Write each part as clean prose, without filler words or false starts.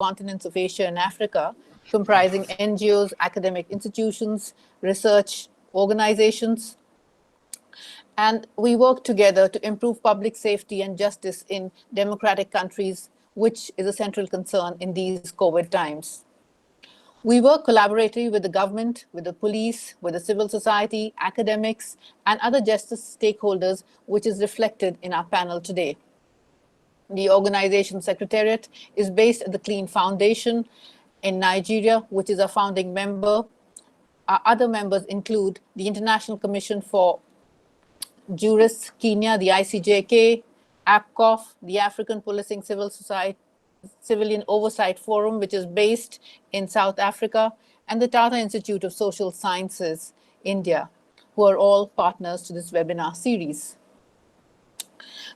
continents of Asia and Africa, comprising NGOs, academic institutions, research organizations. And we work together to improve public safety and justice in democratic countries, which is a central concern in these COVID times. We work collaboratively with the government, with the police, with the civil society, academics, and other justice stakeholders, which is reflected in our panel today. The organization secretariat is based at the Clean Foundation in Nigeria, which is a founding member. Our other members include the International Commission for Jurists, Kenya, the ICJK, APCOF, the African Policing Civilian Oversight Forum, which is based in South Africa, and the Tata Institute of Social Sciences, India, who are all partners to this webinar series.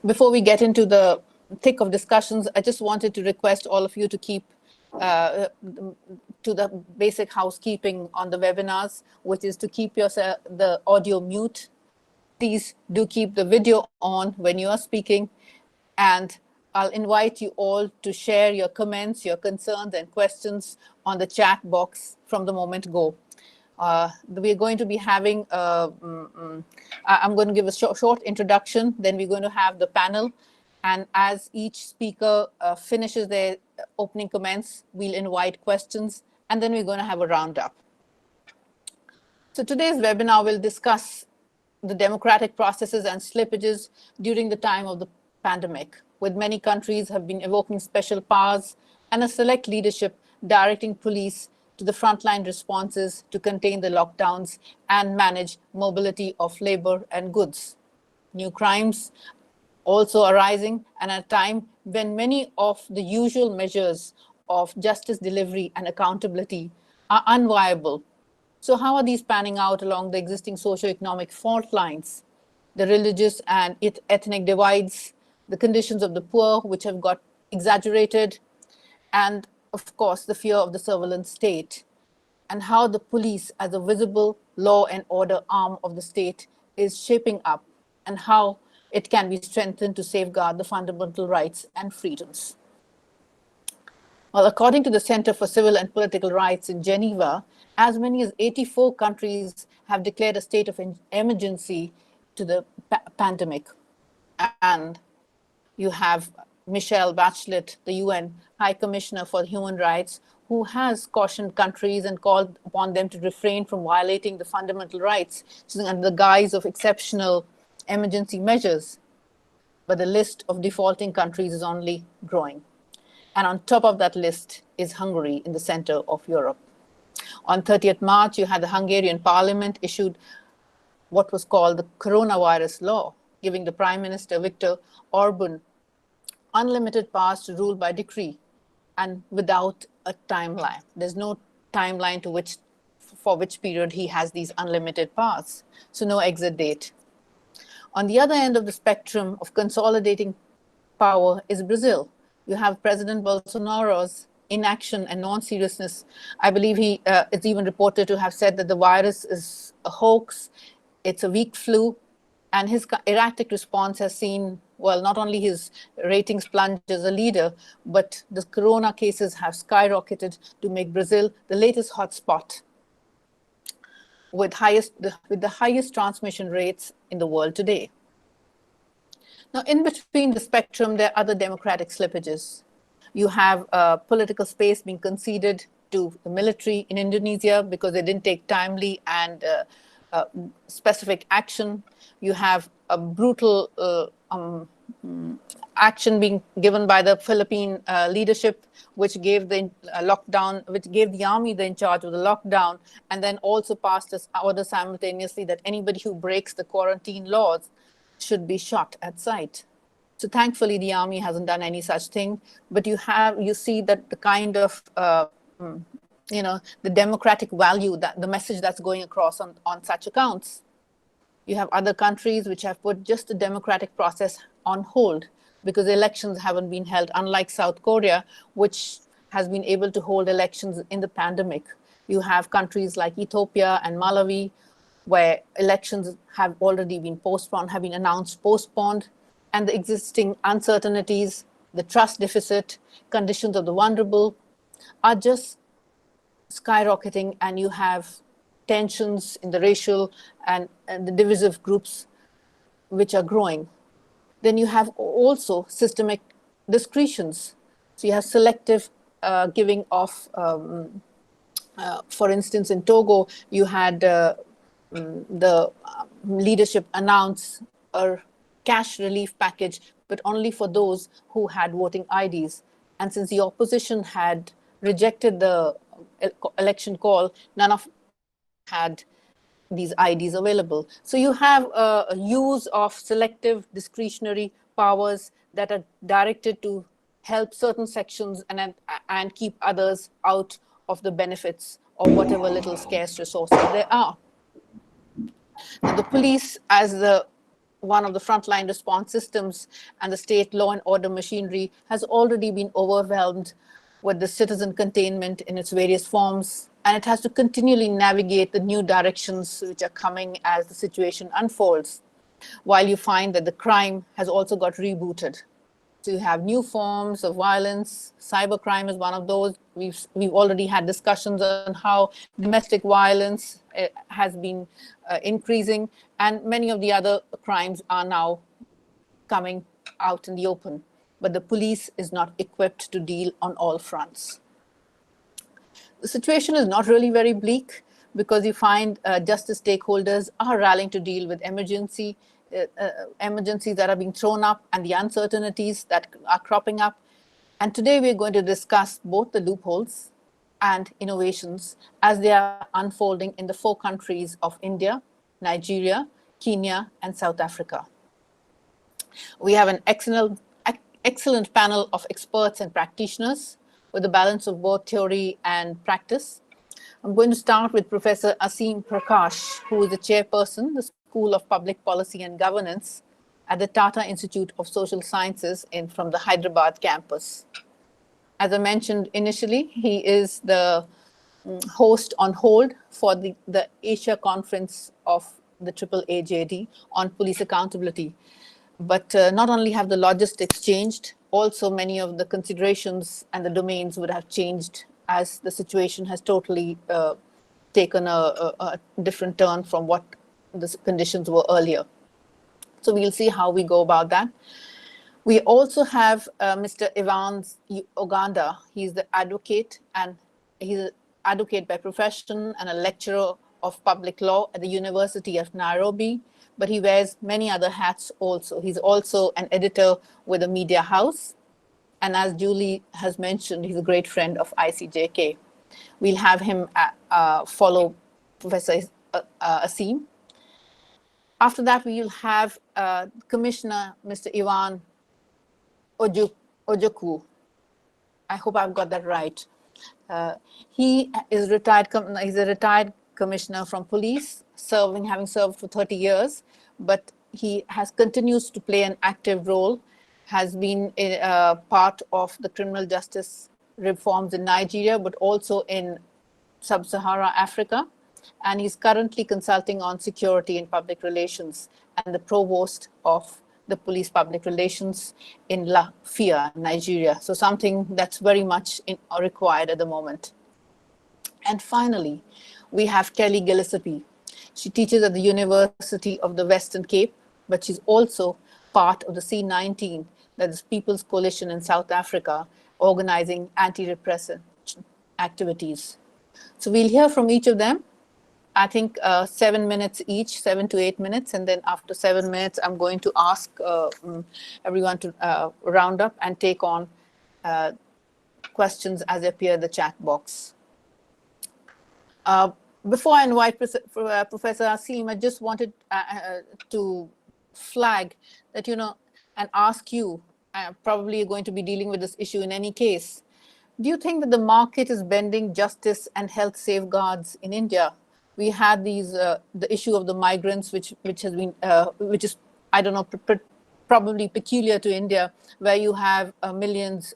Before we get into the thick of discussions, I just wanted to request all of you to keep to the basic housekeeping on the webinars, which is to keep the audio mute. Please do keep the video on when you are speaking, and I'll invite you all to share your comments, your concerns and questions on the chat box from the moment go. We're going to be having, I'm going to give a short introduction, then we're going to have the panel. And as each speaker finishes their opening comments, we'll invite questions, and then we're going to have a roundup. So today's webinar will discuss the democratic processes and slippages during the time of the pandemic, with many countries have been evoking special powers and a select leadership directing police to the frontline responses to contain the lockdowns and manage mobility of labor and goods. New crimes also arising, and at a time when many of the usual measures of justice delivery and accountability are unviable. So how are these panning out along the existing socioeconomic fault lines, the religious and ethnic divides, the conditions of the poor, which have got exaggerated, and of course, the fear of the surveillance state, and how the police as a visible law and order arm of the state is shaping up, and how it can be strengthened to safeguard the fundamental rights and freedoms. Well, according to the Center for Civil and Political Rights in Geneva, as many as 84 countries have declared a state of emergency to the pandemic. And you have Michelle Bachelet, the UN High Commissioner for Human Rights, who has cautioned countries and called upon them to refrain from violating the fundamental rights under the guise of exceptional emergency measures. But the list of defaulting countries is only growing. And on top of that list is Hungary in the center of Europe. On 30th March, you had the Hungarian parliament issued what was called the coronavirus law, giving the Prime Minister Viktor Orban unlimited powers to rule by decree and without a timeline. There's no timeline for which period he has these unlimited powers, so no exit date. On the other end of the spectrum of consolidating power is Brazil. You have President Bolsonaro's inaction and non-seriousness. I believe he is even reported to have said that the virus is a hoax, it's a weak flu, and his erratic response has seen, well, not only his ratings plunge as a leader, but the corona cases have skyrocketed to make Brazil the latest hotspot with the highest transmission rates in the world today. Now, in between the spectrum, there are other democratic slippages. You have political space being conceded to the military in Indonesia because they didn't take timely and specific action. You have a brutal action being given by the Philippine leadership, which gave the which gave the army the in charge of the lockdown, and then also passed this order simultaneously that anybody who breaks the quarantine laws should be shot at sight. So thankfully, the army hasn't done any such thing, but you see that the kind of the democratic value, that the message that's going across on such accounts. You have other countries which have put just the democratic process on hold because elections haven't been held, unlike South Korea, which has been able to hold elections in the pandemic. You have countries like Ethiopia and Malawi, where elections have already been postponed, have been announced postponed, and the existing uncertainties, the trust deficit, conditions of the vulnerable, are just skyrocketing, and you have tensions in the racial and the divisive groups which are growing. Then you have also systemic discretions. So you have selective giving of, for instance, in Togo, you had the leadership announce a cash relief package, but only for those who had voting IDs. And since the opposition had rejected the election call, none of had these IDs available. So you have a use of selective discretionary powers that are directed to help certain sections and keep others out of the benefits of whatever little scarce resources there are. Now, the police, as the one of the frontline response systems and the state law and order machinery, has already been overwhelmed with the citizen containment in its various forms, and it has to continually navigate the new directions which are coming as the situation unfolds, while you find that the crime has also got rebooted. So you have new forms of violence. Cybercrime is one of those. We've already had discussions on how domestic violence has been increasing, and many of the other crimes are now coming out in the open. But the police is not equipped to deal on all fronts. The situation is not really very bleak, because you find justice stakeholders are rallying to deal with emergencies that are being thrown up and the uncertainties that are cropping up. And today we're going to discuss both the loopholes and innovations as they are unfolding in the 4 countries of India, Nigeria, Kenya, and South Africa. We have an excellent panel of experts and practitioners with a balance of both theory and practice. I'm going to start with Professor Aseem Prakash, who is the chairperson, the School of Public Policy and Governance at the Tata Institute of Social Sciences from the Hyderabad campus. As I mentioned initially, he is the host on hold for the Asia Conference of the AAAJD on police accountability. But not only have the logistics changed, also many of the considerations and the domains would have changed as the situation has totally taken a different turn from what the conditions were earlier. So we'll see how we go about that. We also have Mr. Evans Oganda. He's the advocate, and he's an advocate by profession and a lecturer of public law at the University of Nairobi, but he wears many other hats also. He's also an editor with a media house. And as Julie has mentioned, he's a great friend of ICJK. We'll have him follow Professor Aseem. After that, we will have Commissioner Mr. Ivan Ojoku. I hope I've got that right. He is retired. He's a retired commissioner from police, having served for 30 years, but he continues to play an active role, has been a part of the criminal justice reforms in Nigeria, but also in sub-Saharan Africa. And he's currently consulting on security and public relations and the provost of the police public relations in Lafia, Nigeria. So something that's very much required at the moment. And finally, we have Kelly Gillespie. She teaches at the University of the Western Cape, but she's also part of the C19, that is People's Coalition in South Africa, organizing anti-repressive activities. So we'll hear from each of them. I think 7 minutes each, 7 to 8 minutes. And then after 7 minutes, I'm going to ask everyone to round up and take on questions as they appear in the chat box. Before I invite Professor Aseem, I just wanted to flag that, and ask you, probably you're going to be dealing with this issue in any case. Do you think that the market is bending justice and health safeguards in India? We had the issue of the migrants, which is, I don't know, probably peculiar to India, where you have millions,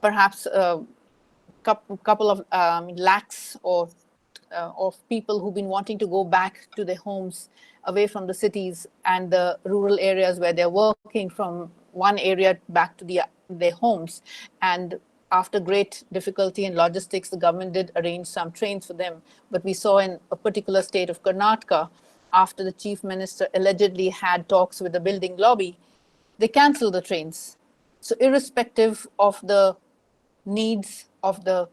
perhaps a couple of lakhs of people who've been wanting to go back to their homes away from the cities and the rural areas where they're working, from one area back to their homes. And after great difficulty in logistics, the government did arrange some trains for them. But we saw in a particular state of Karnataka, after the chief minister allegedly had talks with the building lobby, they canceled the trains. So irrespective of the needs of the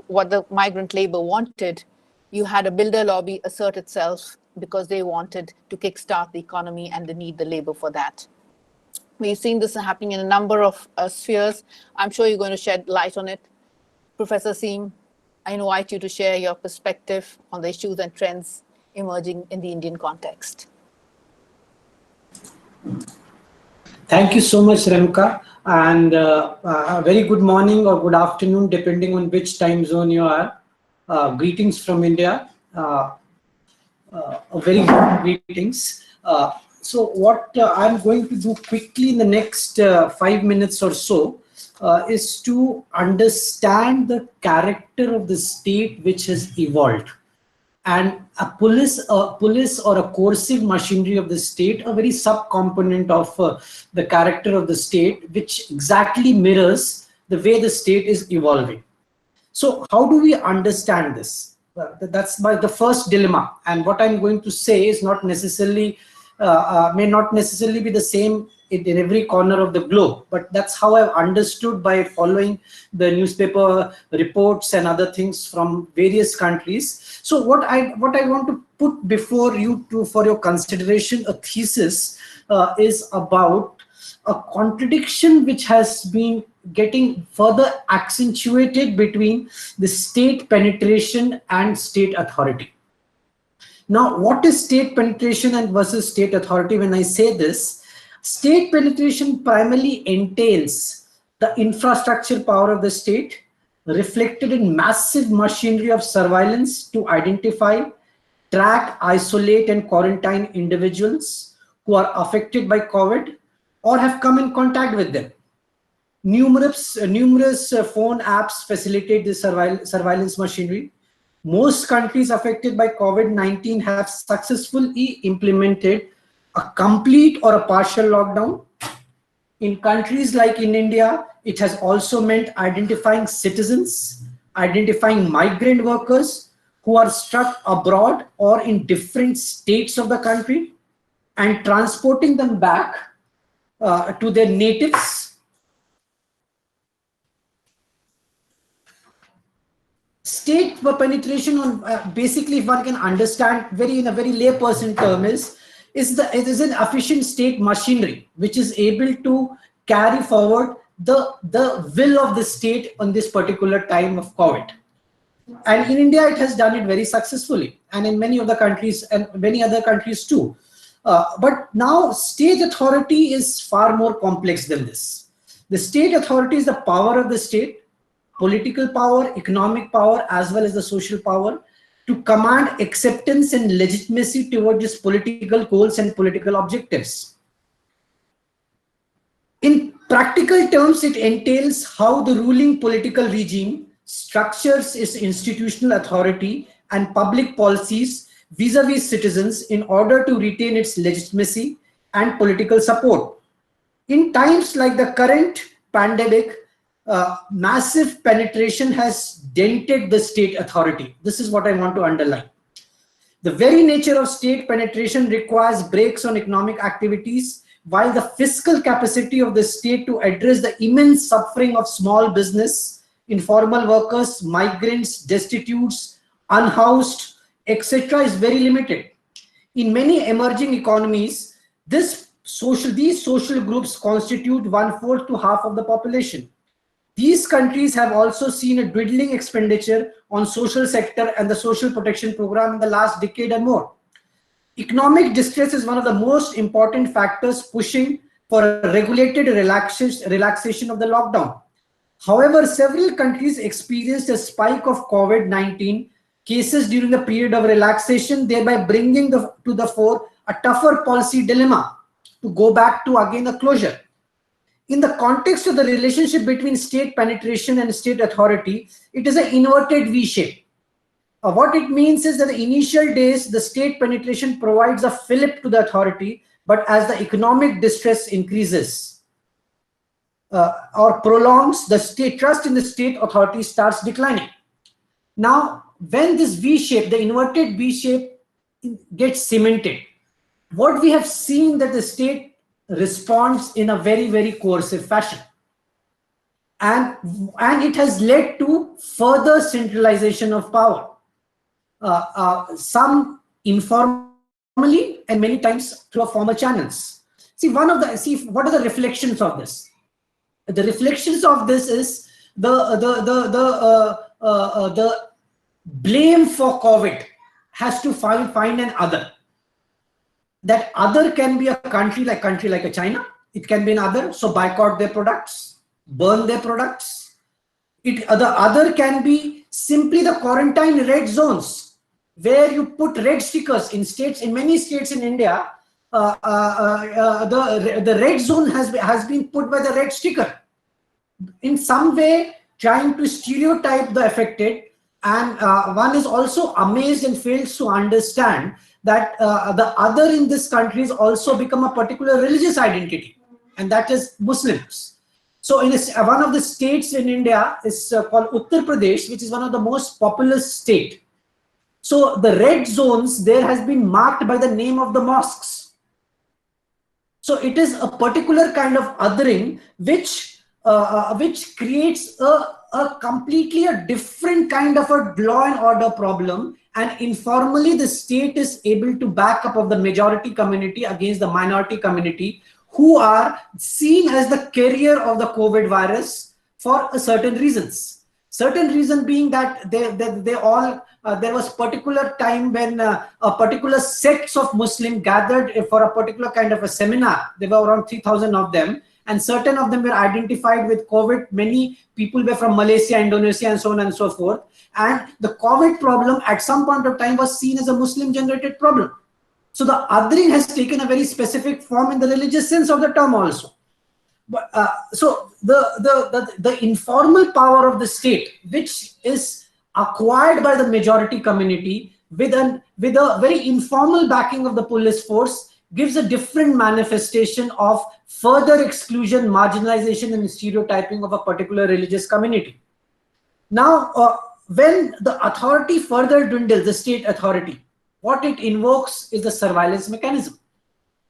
what the migrant labor wanted, you had a builder lobby assert itself because they wanted to kickstart the economy and they need the labor for that. We've seen this happening in a number of spheres. I'm sure you're going to shed light on it. Professor Seem, I invite you to share your perspective on the issues and trends emerging in the Indian context. Thank you so much, Remka, and a very good morning or good afternoon, depending on which time zone you are. Greetings from India. A very good greetings. So what I'm going to do quickly in the next 5 minutes or so is to understand the character of the state which has evolved. And a police or a coercive machinery of the state, a very subcomponent of the character of the state, which exactly mirrors the way the state is evolving. So how do we understand this? That's the first dilemma. And what I'm going to say is not necessarily, may not necessarily be the same in every corner of the globe, but that's how I've understood by following the newspaper reports and other things from various countries. So what I want to put before you for your consideration, a thesis is about a contradiction which has been getting further accentuated between the state penetration and state authority. Now, what is state penetration and versus state authority? When I say this, state penetration primarily entails the infrastructure power of the state, reflected in massive machinery of surveillance to identify, track, isolate, and quarantine individuals who are affected by COVID or have come in contact with them. Numerous phone apps facilitate this surveillance machinery. Most countries affected by COVID-19 have successfully implemented a complete or a partial lockdown. In countries like in India, it has also meant identifying citizens, identifying migrant workers who are stuck abroad or in different states of the country and transporting them back to their natives. State penetration on basically, if one can understand in a very layperson term, it is an efficient state machinery which is able to carry forward the will of the state on this particular time of COVID. And in India, it has done it very successfully, and in many of the countries and many other countries too. But now state authority is far more complex than this. The state authority is the power of the state, political power, economic power, as well as the social power to command acceptance and legitimacy towards its political goals and political objectives. In practical terms, it entails how the ruling political regime structures its institutional authority and public policies vis-a-vis citizens in order to retain its legitimacy and political support. In times like the current pandemic, massive penetration has dented the state authority. This is what I want to underline. The very nature of state penetration requires brakes on economic activities, while the fiscal capacity of the state to address the immense suffering of small business, informal workers, migrants, destitutes, unhoused, etc. is very limited. In many emerging economies, these social groups constitute 1/4 to half of the population. These countries have also seen a dwindling expenditure on social sector and the social protection program in the last decade and more. Economic distress is one of the most important factors pushing for a regulated relaxation of the lockdown. However, several countries experienced a spike of COVID-19 cases during the period of relaxation, thereby bringing to the fore a tougher policy dilemma to go back to again a closure. In the context of the relationship between state penetration and state authority, it is an inverted V shape. What it means is that in the initial days, the state penetration provides a fillip to the authority, but as the economic distress increases, or prolongs, the state trust in the state authority starts declining. Now, when this V shape, the inverted V shape gets cemented, what we have seen that the state responds in a very, very coercive fashion. And it has led to further centralization of power. Some informally and many times through formal channels. What are the reflections of this? The reflections of this is the blame for COVID has to find an other. That other can be a country like a China. It can be another, so boycott their products, burn their products. The other can be simply the quarantine red zones, where you put red stickers in states. In many states in India, the red zone has been put by the red sticker, in some way trying to stereotype the affected. And one is also amazed and fails to understand that the other in this country has also become a particular religious identity, and that is Muslims. So in one of the states in India is called Uttar Pradesh, which is one of the most populous state. So the red zones there has been marked by the name of the mosques. So it is a particular kind of othering which creates a completely different kind of a law and order problem, and informally the state is able to back up of the majority community against the minority community, who are seen as the carrier of the COVID virus for certain reasons. Certain reason being that there was particular time when a particular sects of Muslim gathered for a particular kind of a seminar. There were around 3,000 of them, and certain of them were identified with COVID. Many people were from Malaysia, Indonesia, and so on and so forth. And the COVID problem at some point of time was seen as a Muslim generated problem. So the othering has taken a very specific form in the religious sense of the term also. But, so the informal power of the state, which is acquired by the majority community with a very informal backing of the police force, gives a different manifestation of further exclusion, marginalization, and stereotyping of a particular religious community. Now, when the authority further dwindles, the state authority, what it invokes is the surveillance mechanism.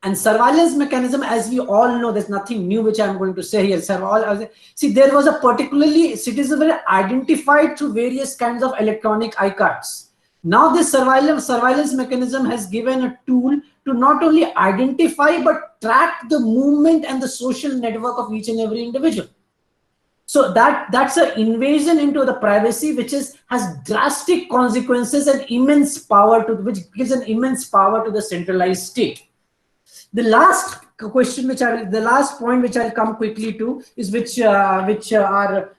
And surveillance mechanism, as we all know, there's nothing new which I'm going to say here. See, there was a particularly, citizens were identified through various kinds of electronic iCards. Now this surveillance mechanism has given a tool to not only identify but track the movement and the social network of each and every individual. So that's an invasion into the privacy, which has drastic consequences and immense power which gives an immense power to the centralized state. The last question, the last point which I'll come quickly to is which Dr.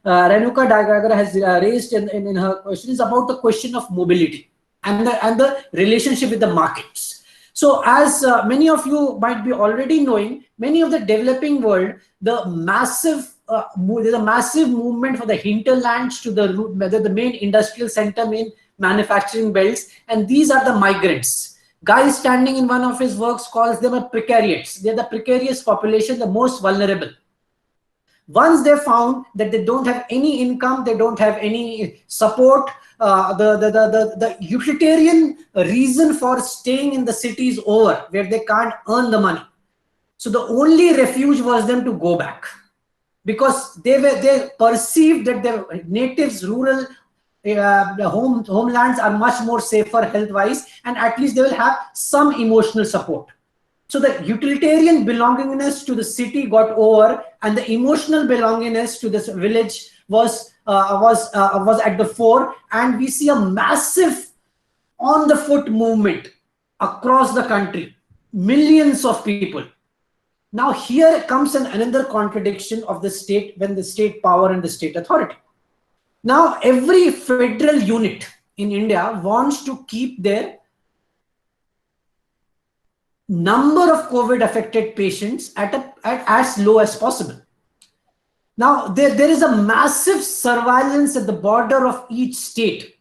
Renuka Dagagara has raised in her question, is about the question of mobility and the relationship with the markets. So as many of you might be already knowing, many of the developing world, there's a massive movement for the hinterlands to the main industrial center, main manufacturing belts, and these are the migrants. Guy standing in one of his works calls them a precariats. They're the precarious population, the most vulnerable. Once they found that they don't have any income, they don't have any support, the utilitarian reason for staying in the city is over, where they can't earn the money. So the only refuge was them to go back, because they perceived that their natives, rural homelands are much more safer health-wise, and at least they will have some emotional support. So the utilitarian belongingness to the city got over, and the emotional belongingness to this village was at the fore, and we see a massive on-the-foot movement across the country, millions of people. Now here comes another contradiction of the state, when the state power and the state authority. Now every federal unit in India wants to keep their number of COVID affected patients at as low as possible. Now there is a massive surveillance at the border of each state,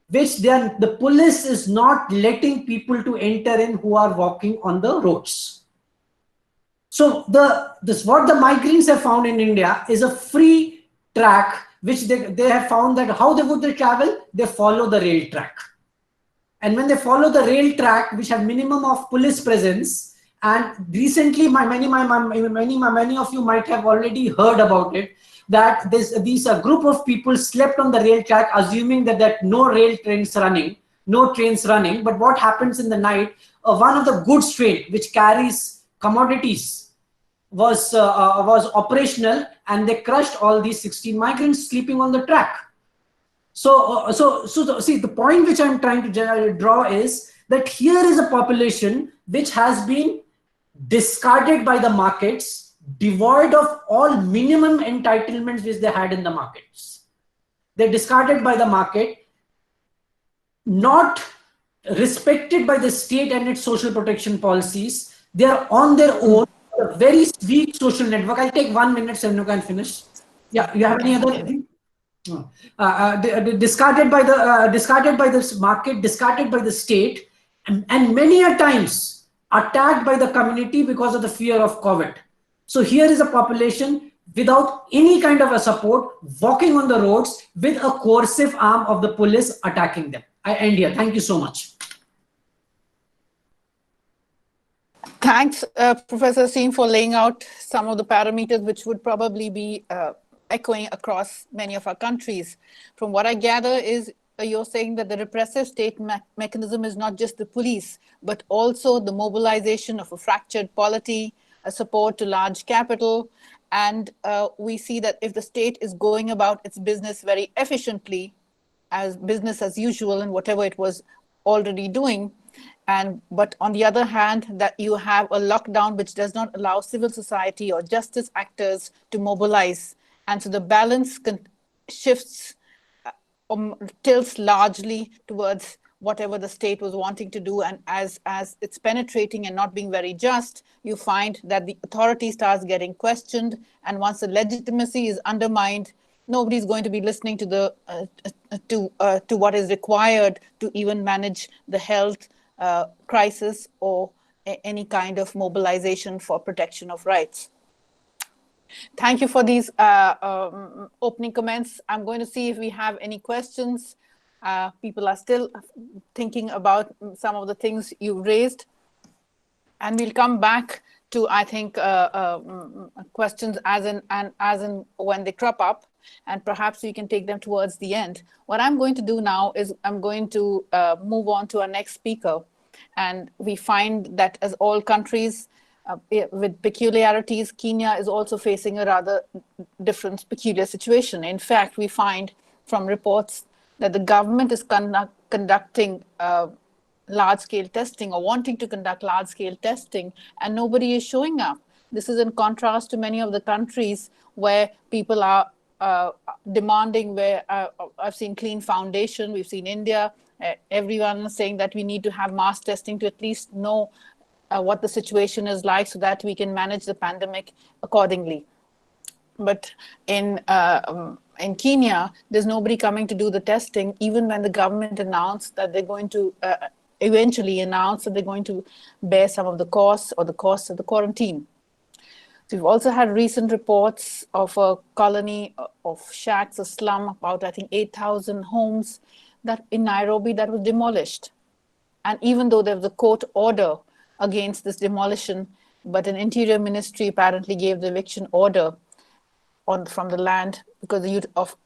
which the police is not letting people to enter in who are walking on the roads. So what the migrants have found in India is a free track, which they have found that how they travel, they follow the rail track. And when they follow the rail track, which have minimum of police presence, and recently many of you might have already heard about it, that these group of people slept on the rail track, assuming that no trains running. But what happens in the night? One of the goods train which carries commodities was operational, and they crushed all these 16 migrants sleeping on the track. See, the point which I'm trying to draw is that here is a population which has been discarded by the markets, devoid of all minimum entitlements which they had in the markets. They're discarded by the market, not respected by the state and its social protection policies. They are on their own, a very weak social network. I'll take 1 minute, so you can finish. Yeah, you have any other thing? Discarded by the market, discarded by the state, and many a times attacked by the community because of the fear of COVID. So here is a population without any kind of a support, walking on the roads with a coercive arm of the police attacking them. I end here. Thank you so much. Thanks, Professor Singh, for laying out some of the parameters which would probably be echoing across many of our countries. From what I gather is you're saying that the repressive state mechanism is not just the police, but also the mobilization of a fractured polity, a support to large capital. And we see that if the state is going about its business very efficiently, as business as usual and whatever it was already doing, but on the other hand, that you have a lockdown which does not allow civil society or justice actors to mobilize. And so the balance shifts, tilts largely towards whatever the state was wanting to do. And as it's penetrating and not being very just, you find that the authority starts getting questioned. And once the legitimacy is undermined, nobody's going to be listening to to what is required to even manage the health crisis or any kind of mobilization for protection of rights. Thank you for these opening comments. I'm going to see if we have any questions. People are still thinking about some of the things you raised. And we'll come back to, I think, questions as in when they crop up. And perhaps we can take them towards the end. What I'm going to do now is I'm going to move on to our next speaker. And we find that as all countries, with peculiarities, Kenya is also facing a rather different, peculiar situation. In fact, we find from reports that the government is conducting large-scale testing or wanting to conduct large-scale testing, and nobody is showing up. This is in contrast to many of the countries where people are demanding, where I've seen Clean Foundation, we've seen India, everyone is saying that we need to have mass testing to at least know what the situation is like so that we can manage the pandemic accordingly. But in Kenya, there's nobody coming to do the testing, even when the government announced that they're going to eventually announce that they're going to bear some of the costs or the costs of the quarantine. So we've also had recent reports of a colony of shacks, a slum, about I think 8,000 homes that in Nairobi that was demolished. And even though there was a court order against this demolition, but an interior ministry apparently gave the eviction order from the land because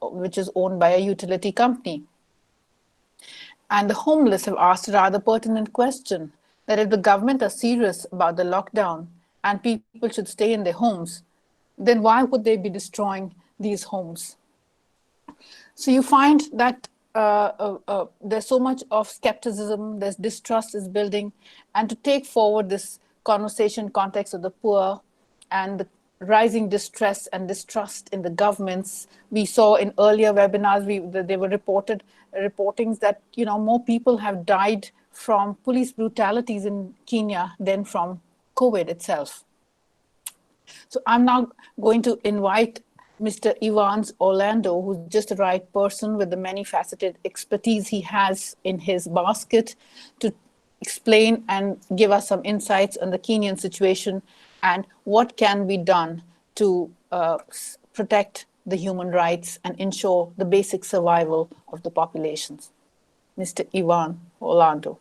which is owned by a utility company. And the homeless have asked a rather pertinent question, that if the government are serious about the lockdown and people should stay in their homes, then why would they be destroying these homes? So you find that there's so much of skepticism, there's distrust is building, and to take forward this conversation context of the poor and the rising distress and distrust in the governments, we saw in earlier webinars, they were reportings that more people have died from police brutalities in Kenya than from COVID itself. So I'm now going to invite Mr. Evans Orlando, who's just the right person with the many faceted expertise he has in his basket to explain and give us some insights on the Kenyan situation and what can be done to protect the human rights and ensure the basic survival of the populations. Mr. Ivan Orlando.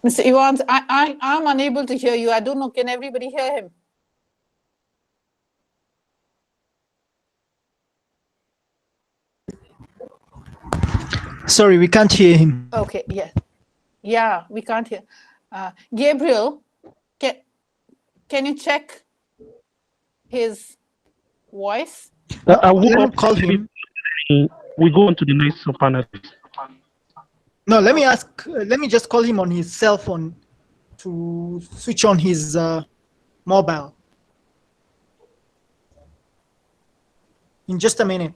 Mr. Evans, I'm unable to hear you. I don't know, can everybody hear him? Sorry, we can't hear him. Okay, yes. Yeah, we can't hear. Gabriel, can you check his voice? I woke Let me up. call him. We go on to the next panelist. No, let me just call him on his cell phone to switch on his mobile. In just a minute.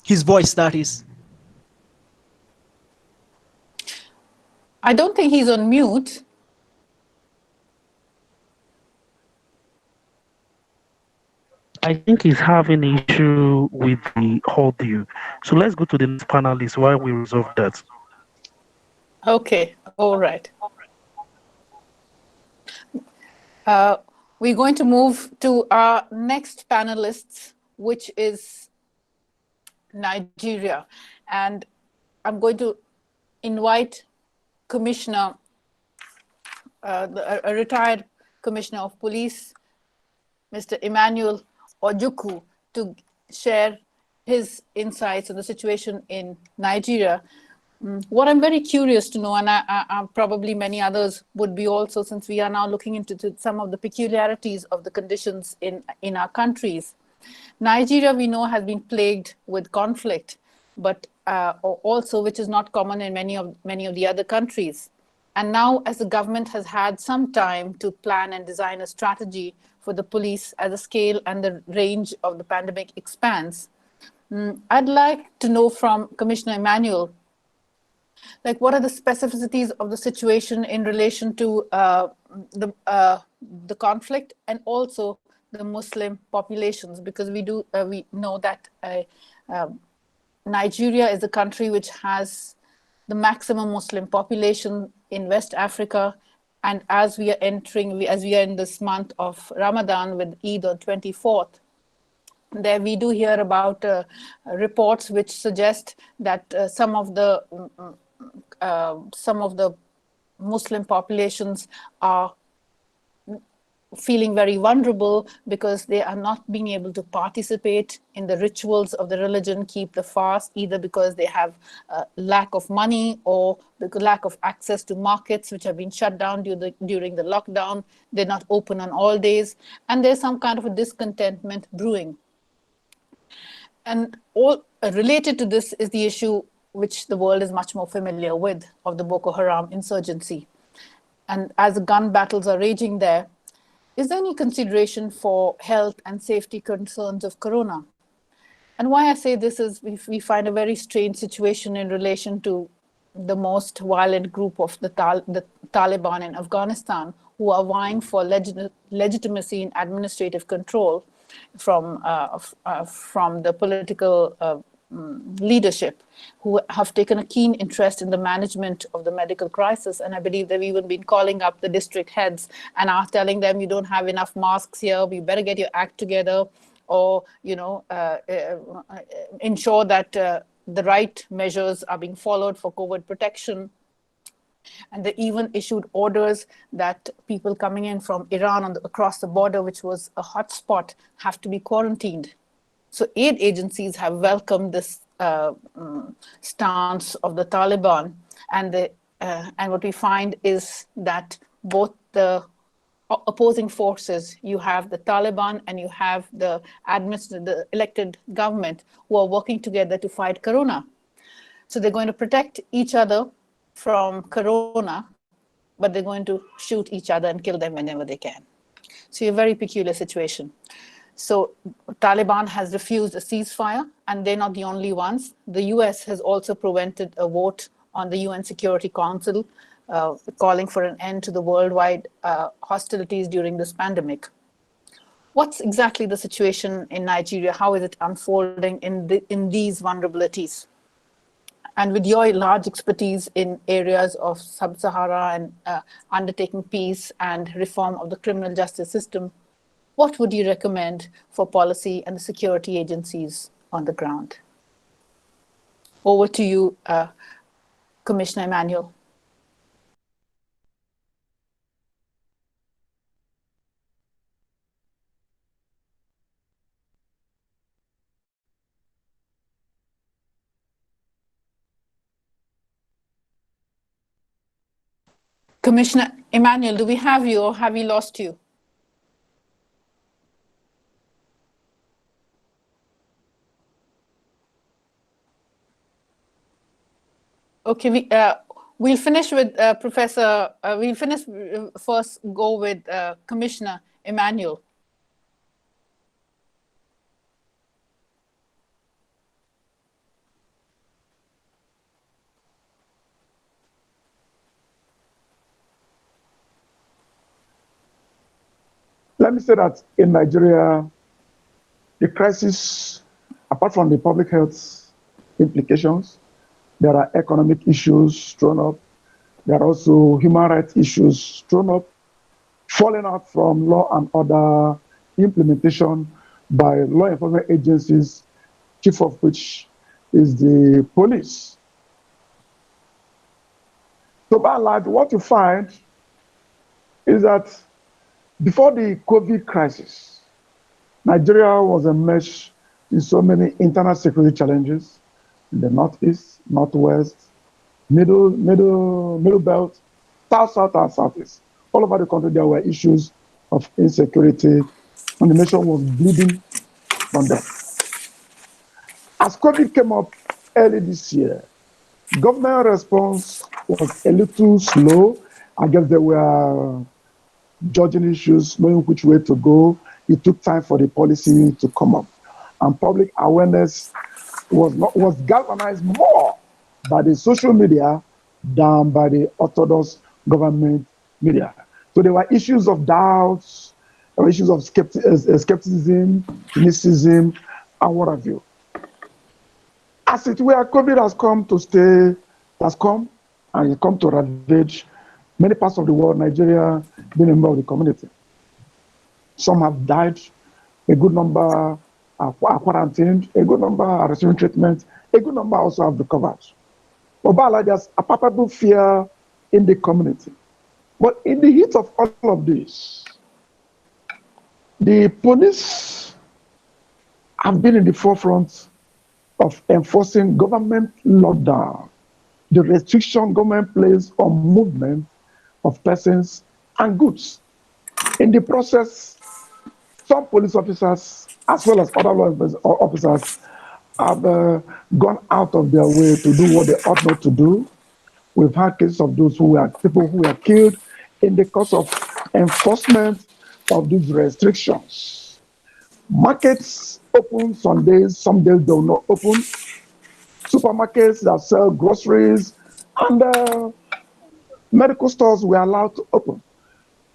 His voice, that is. I don't think he's on mute. I think he's having an issue with the audio. So let's go to the next panelist while we resolve that. Okay, all right. We're going to move to our next panelists, which is Nigeria. And I'm going to invite Commissioner, a retired Commissioner of Police, Mr. Emmanuel Ojukwu, to share his insights on the situation in Nigeria. What I'm very curious to know, and I probably many others would be also, since we are now looking into some of the peculiarities of the conditions in our countries. Nigeria, we know, has been plagued with conflict, but also, which is not common in many of the other countries. And now, as the government has had some time to plan and design a strategy for the police as the scale and the range of the pandemic expands, I'd like to know from Commissioner Emmanuel, like, what are the specificities of the situation in relation to the conflict and also the Muslim populations? Because we know that Nigeria is a country which has the maximum Muslim population in West Africa, and as we are in this month of Ramadan with Eid on 24th, there we do hear about reports which suggest that some of the Muslim populations are feeling very vulnerable because they are not being able to participate in the rituals of the religion, keep the fast, either because they have lack of money or because lack of access to markets which have been shut down during the lockdown. They're not open on all days, and there's some kind of a discontentment brewing. And all related to this is the issue which the world is much more familiar with, of the Boko Haram insurgency. And as the gun battles are raging there, is there any consideration for health and safety concerns of Corona? And why I say this is we find a very strange situation in relation to the most violent group of the Taliban in Afghanistan, who are vying for legitimacy and administrative control from the political leadership, who have taken a keen interest in the management of the medical crisis. And I believe they've even been calling up the district heads and are telling them, you don't have enough masks here, we better get your act together, or ensure that the right measures are being followed for COVID protection. And they even issued orders that people coming in from Iran across the border, which was a hotspot, have to be quarantined. So aid agencies have welcomed this stance of the Taliban, and what we find is that both the opposing forces, you have the Taliban and you have the elected government, who are working together to fight Corona. So they're going to protect each other from Corona, but they're going to shoot each other and kill them whenever they can. So a very peculiar situation. So Taliban has refused a ceasefire, and they're not the only ones. The US has also prevented a vote on the UN Security Council calling for an end to the worldwide hostilities during this pandemic. What's exactly the situation in Nigeria? How is it unfolding in these vulnerabilities? And with your large expertise in areas of sub-Sahara and undertaking peace and reform of the criminal justice system, what would you recommend for policy and the security agencies on the ground? Over to you, Commissioner Emmanuel. Commissioner Emmanuel, do we have you or have we lost you? Okay, we'll finish with Professor, we'll finish first, go with Commissioner Emmanuel. Let me say that in Nigeria, the crisis, apart from the public health implications, there are economic issues thrown up. There are also human rights issues thrown up, falling out from law and order implementation by law enforcement agencies, chief of which is the police. So by and large, what you find is that before the COVID crisis, Nigeria was enmeshed in so many internal security challenges in the Northeast, Northwest, middle belt, South, and Southeast. All over the country, there were issues of insecurity, and the nation was bleeding from them. As COVID came up early this year, government response was a little slow. I guess they were judging issues, knowing which way to go. It took time for the policy to come up. And public awareness was galvanized more by the social media than by the orthodox government media. So there were issues of doubts, or issues of skepticism, cynicism, and what have you. As it were, COVID has come to stay, has come, and it come to ravage many parts of the world, Nigeria being a member of the community. Some have died, a good number are quarantined, a good number are receiving treatment, a good number also have recovered. But by and large, there's a palpable fear in the community. But in the heat of all of this, the police have been in the forefront of enforcing government lockdown, the restriction government placed on movement of persons and goods. In the process, some police officers, as well as other law officers, have gone out of their way to do what they ought not to do. We've had cases of people who were killed in the course of enforcement of these restrictions. Markets open some days they will not open. Supermarkets that sell groceries and medical stores were allowed to open.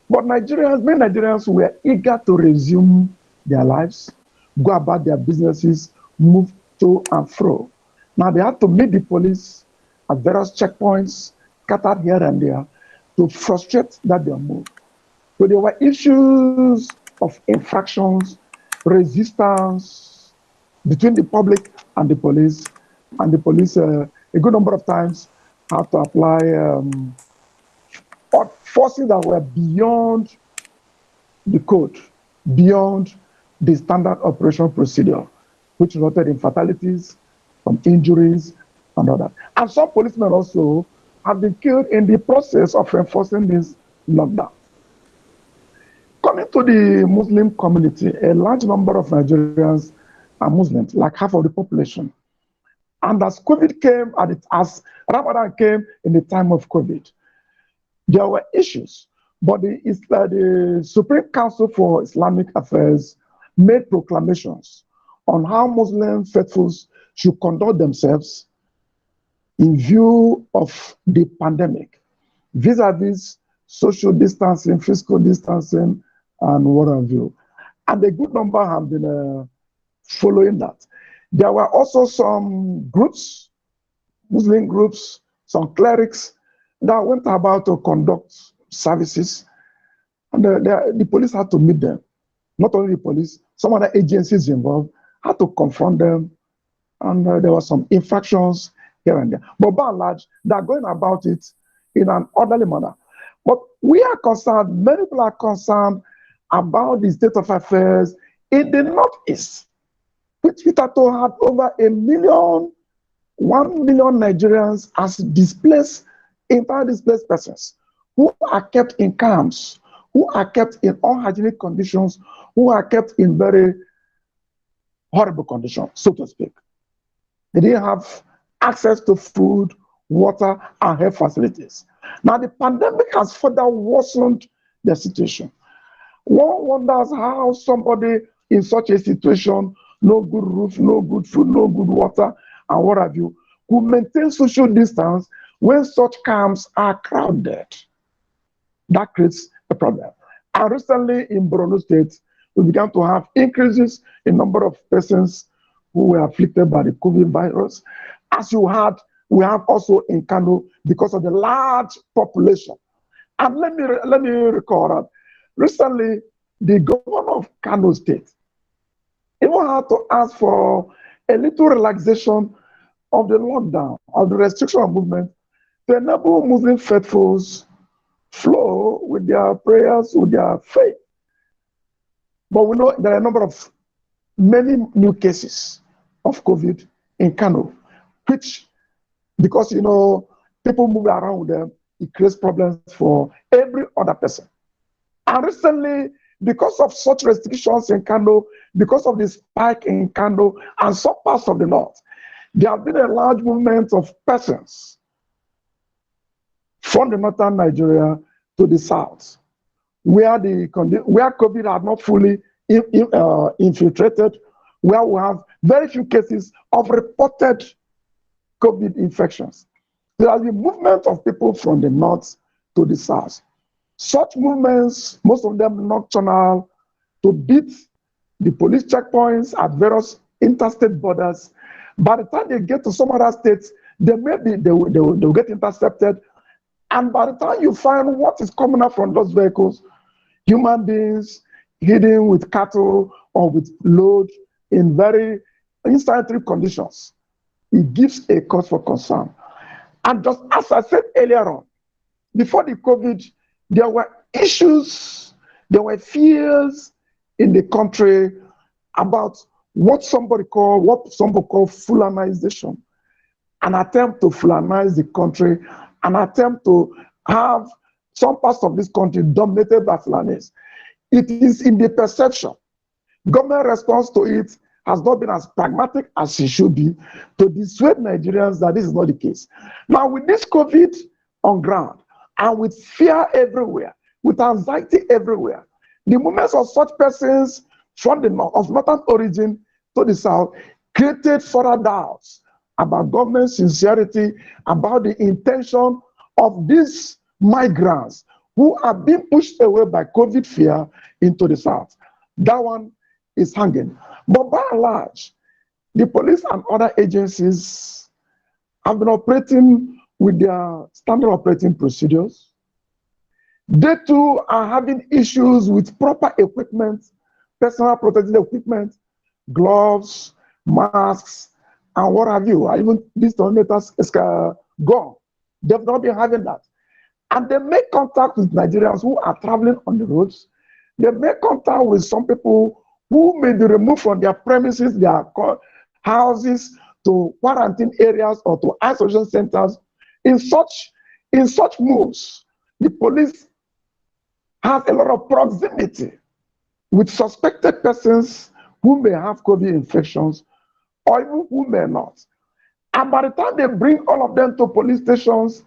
But many Nigerians were eager to resume their lives, go about their businesses, move to and fro. Now they had to meet the police at various checkpoints, scattered here and there, to frustrate that their move. So there were issues of infractions, resistance between the public and the police a good number of times had to apply forces that were beyond the code, beyond the standard operation procedure, which resulted in fatalities, some injuries, and all that. And some policemen also have been killed in the process of enforcing this lockdown. Coming to the Muslim community, a large number of Nigerians are Muslims, like half of the population. And as COVID came, as Ramadan came in the time of COVID, there were issues. But the Supreme Council for Islamic Affairs made proclamations on how Muslim faithfuls should conduct themselves in view of the pandemic. vis-a-vis social distancing, physical distancing, and what have you. And a good number have been following that. There were also some groups, Muslim groups, some clerics that went about to conduct services, and the police had to meet them. Not only the police, some other agencies involved had to confront them, and there were some infractions here and there. But by and large, they're going about it in an orderly manner. But we are concerned, many people are concerned about the state of affairs in the Northeast, which hitherto had over 1 million Nigerians as displaced, internally displaced persons, who are kept in camps, who are kept in unhygienic conditions, who are kept in very horrible conditions, so to speak. They didn't have access to food, water, and health facilities. Now, the pandemic has further worsened the situation. One wonders how somebody in such a situation, no good roof, no good food, no good water, and what have you, could maintain social distance when such camps are crowded. That creates a problem. And recently in Borno State, we began to have increases in number of persons who were afflicted by the COVID virus. As you had, we have also in Kano because of the large population. And let me recall that recently the governor of Kano State even had to ask for a little relaxation of the lockdown, of the restriction of movement, to enable Muslim faithfuls flow with their prayers, with their faith. But we know there are a number of many new cases of COVID in Kano, which, because people move around with them, it creates problems for every other person. And recently, because of such restrictions in Kano, because of the spike in Kano and some parts of the north, there have been a large movement of persons from the northern Nigeria to the south, where COVID had not fully infiltrated, where we have very few cases of reported COVID infections. There has been movement of people from the north to the south. Such movements, most of them nocturnal, to beat the police checkpoints at various interstate borders. By the time they get to some other states, they will get intercepted. And by the time you find what is coming up from those vehicles, human beings hidden with cattle or with load in very unsanitary conditions, it gives a cause for concern. And just as I said earlier on, before the COVID, there were issues, there were fears in the country about what somebody call Fulanization, an attempt to Fulanize the country, an attempt to have some parts of this country dominated by Fulanis. It is in the perception. Government response to it has not been as pragmatic as it should be to dissuade Nigerians that this is not the case. Now, with this COVID on ground, and with fear everywhere, with anxiety everywhere, the movements of such persons from the north, of northern origin to the south, created further doubts about government sincerity, about the intention of these migrants who are being pushed away by COVID fear into the south. That one is hanging. But by and large, the police and other agencies have been operating with their standard operating procedures. They too are having issues with proper equipment, personal protective equipment, gloves, masks, and what have you. Even these tornadoes gone. They've not been having that. And they make contact with Nigerians who are traveling on the roads. They make contact with some people who may be removed from their premises, their houses, to quarantine areas or to isolation centers. In such moves, the police has a lot of proximity with suspected persons who may have COVID infections or even who may not. And by the time they bring all of them to police stations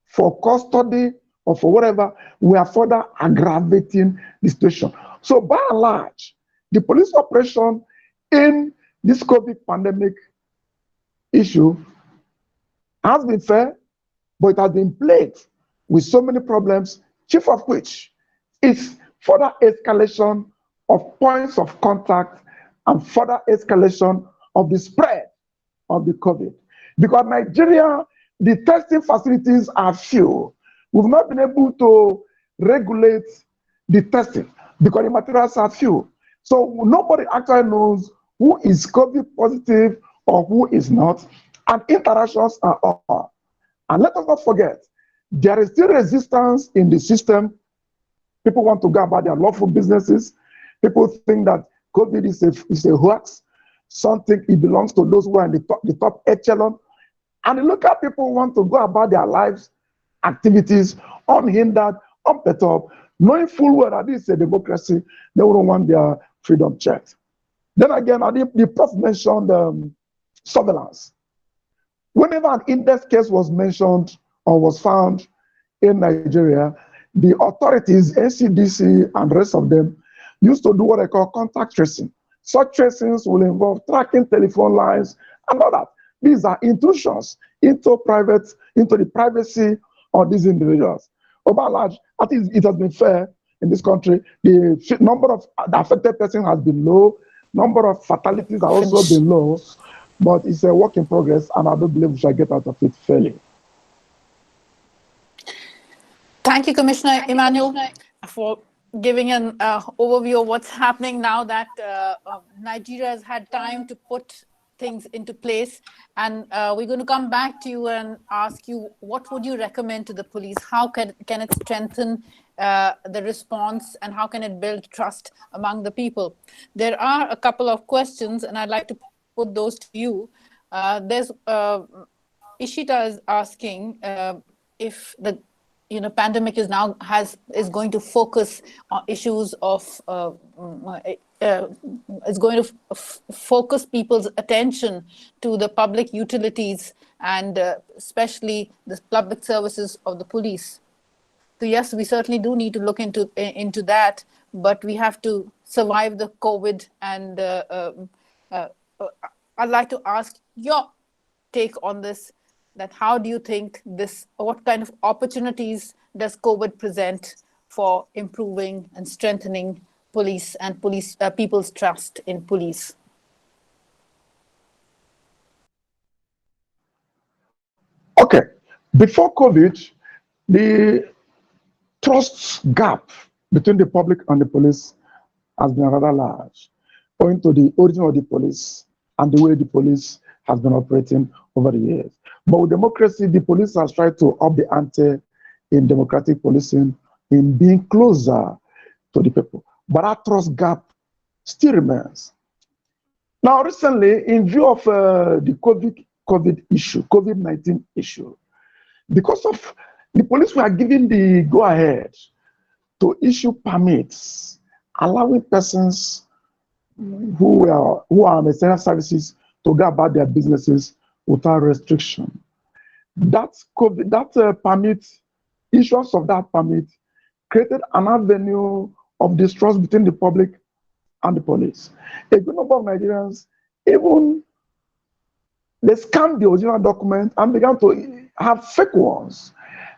for custody or for whatever, we are further aggravating the situation. So by and large, the police operation in this COVID pandemic issue has been fair, but it has been plagued with so many problems, chief of which is further escalation of points of contact and further escalation of the spread of the COVID. Because Nigeria, the testing facilities are few. We've not been able to regulate the testing because the materials are few. So nobody actually knows who is COVID positive or who is not, and interactions are on. And let us not forget, there is still resistance in the system. People want to go about their lawful businesses. People think that COVID is a hoax. Some think it belongs to those who are in the top echelon. And the local people want to go about their lives, activities, unhindered, unperturbed, knowing full well that this is a democracy. They wouldn't want their freedom checked. Then again, I think the prof mentioned surveillance. Whenever an index case was mentioned or was found in Nigeria, the authorities, NCDC and the rest of them, used to do what I call contact tracing. Such tracings will involve tracking telephone lines and all that. These are intrusions into the privacy of these individuals. By and large, I think it has been fair in this country. The number of the affected persons has been low. Number of fatalities have also been low. But it's a work in progress, and I don't believe we shall get out of it fairly. Thank you, Commissioner Emmanuel, for giving an overview of what's happening now that Nigeria has had time to put things into place. And we're going to come back to you and ask you, what would you recommend to the police? How can it strengthen the response, and how can it build trust among the people? There are a couple of questions, and I'd like to put those to you. There's Ishita is asking if the pandemic is going to focus on issues of is going to focus people's attention to the public utilities and especially the public services of the police. So yes, we certainly do need to look into that, but we have to survive the COVID. And I'd like to ask your take on this. That how do you think what kind of opportunities does COVID present for improving and strengthening police and people's trust in police? Okay, before COVID, the trust gap between the public and the police has been rather large, owing to the origin of the police and the way the police has been operating over the years. But with democracy, the police has tried to up the ante in democratic policing, in being closer to the people. But that trust gap still remains. Now, recently, in view of the COVID-19 issue, because of the police were given the go-ahead to issue permits, allowing persons who are on essential services to go about their businesses without restriction. That permit, issuance of that permit, created an avenue of distrust between the public and the police. A good number of Nigerians even they scanned the original document and began to have fake ones.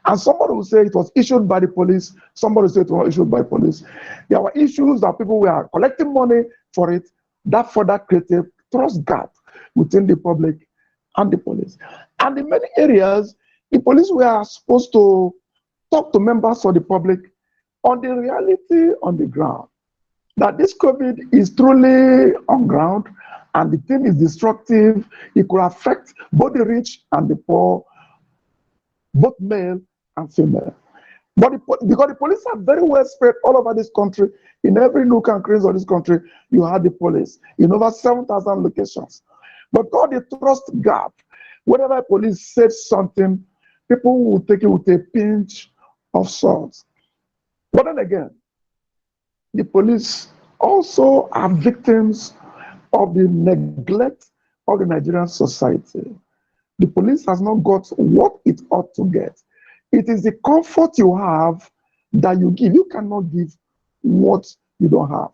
And somebody will say it was issued by the police, somebody will say it was issued by police. There were issues that people were collecting money for it. That further created trust gap within the public and the police. And in many areas, the police were supposed to talk to members of the public on the reality on the ground. That this COVID is truly on ground and the thing is destructive. It could affect both the rich and the poor, both male and female. But because the police are very well spread all over this country, in every nook and cranny of this country, you have the police in over 7,000 locations. But God, the trust gap, whenever police said something, people will take it with a pinch of salt. But then again, the police also are victims of the neglect of the Nigerian society. The police has not got what it ought to get. It is the comfort you have that you give. You cannot give what you don't have.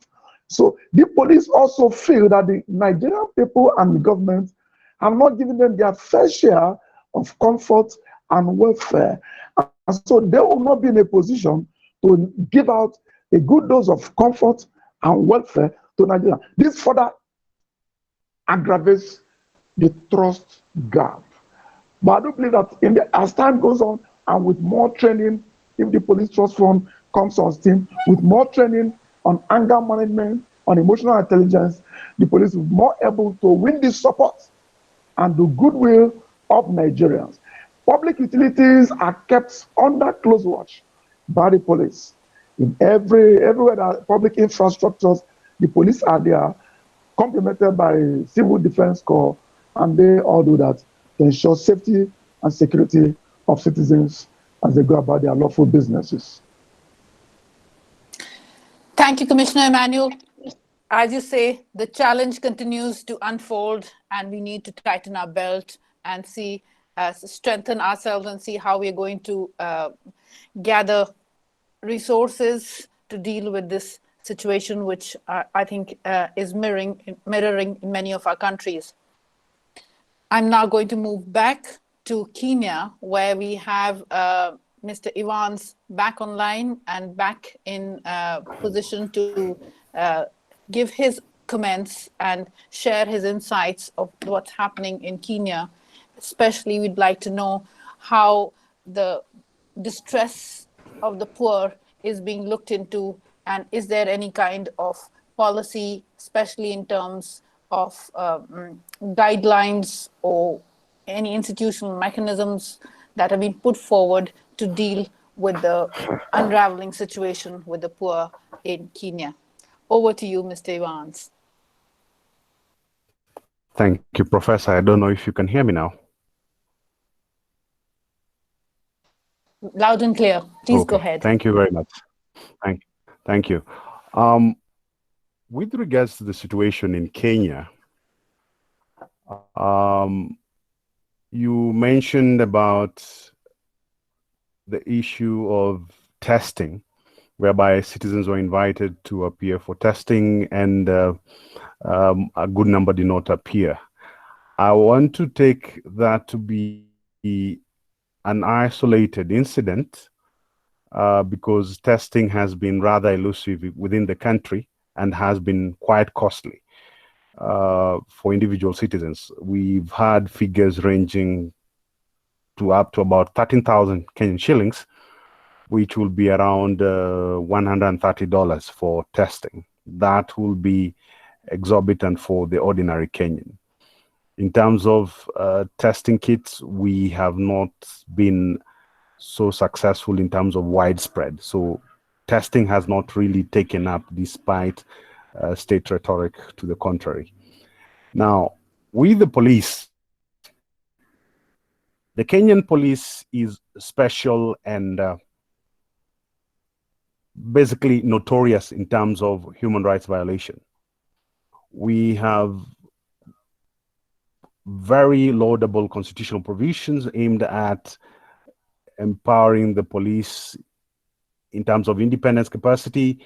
So the police also feel that the Nigerian people and the government have not given them their fair share of comfort and welfare. And so they will not be in a position to give out a good dose of comfort and welfare to Nigeria. This further aggravates the trust gap. But I do believe that as time goes on and with more training, if the police trust fund comes on steam, with more training on anger management, on emotional intelligence, the police will be more able to win the support and the goodwill of Nigerians. Public utilities are kept under close watch by the police. In everywhere there are public infrastructures, the police are there, complemented by Civil Defense Corps, and they all do that to ensure safety and security of citizens as they go about their lawful businesses. Thank you, Commissioner Emmanuel. As you say, the challenge continues to unfold, and we need to tighten our belt and see, strengthen ourselves and see how we're going to gather resources to deal with this situation, which I think is mirroring in many of our countries. I'm now going to move back to Kenya, where we have Mr. Evans back online and back in position to give his comments and share his insights of what's happening in Kenya. Especially, we'd like to know how the distress of the poor is being looked into, and is there any kind of policy, especially in terms of guidelines or any institutional mechanisms that have been put forward to deal with the unraveling situation with the poor in Kenya. Over to you, Mr. Evans. Thank you, Professor. I don't know if you can hear me now. Loud and clear. Please go ahead. Thank you very much. Thank you. With regards to the situation in Kenya, you mentioned about the issue of testing, whereby citizens were invited to appear for testing and a good number did not appear. I want to take that to be an isolated incident because testing has been rather elusive within the country and has been quite costly for individual citizens. We've had figures ranging to up to about 13,000 Kenyan shillings, which will be around $130 for testing. That will be exorbitant for the ordinary Kenyan. In terms of testing kits, we have not been so successful in terms of widespread. So testing has not really taken up despite state rhetoric to the contrary. Now, with the police, the Kenyan police is special and basically notorious in terms of human rights violation. We have very laudable constitutional provisions aimed at empowering the police in terms of independence capacity.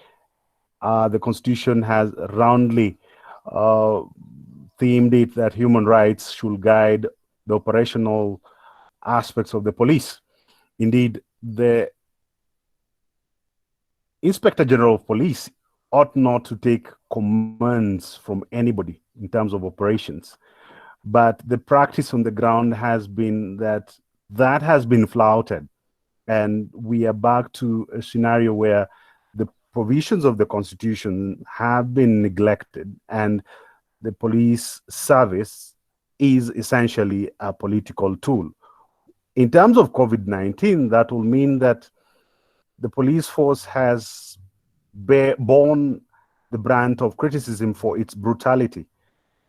The Constitution has roundly themed it that human rights should guide the operational aspects of the police. Indeed, the Inspector General of Police ought not to take commands from anybody in terms of operations. But the practice on the ground has been that has been flouted. And we are back to a scenario where the provisions of the Constitution have been neglected and the police service is essentially a political tool. In terms of COVID-19, that will mean that the police force has borne the brunt of criticism for its brutality.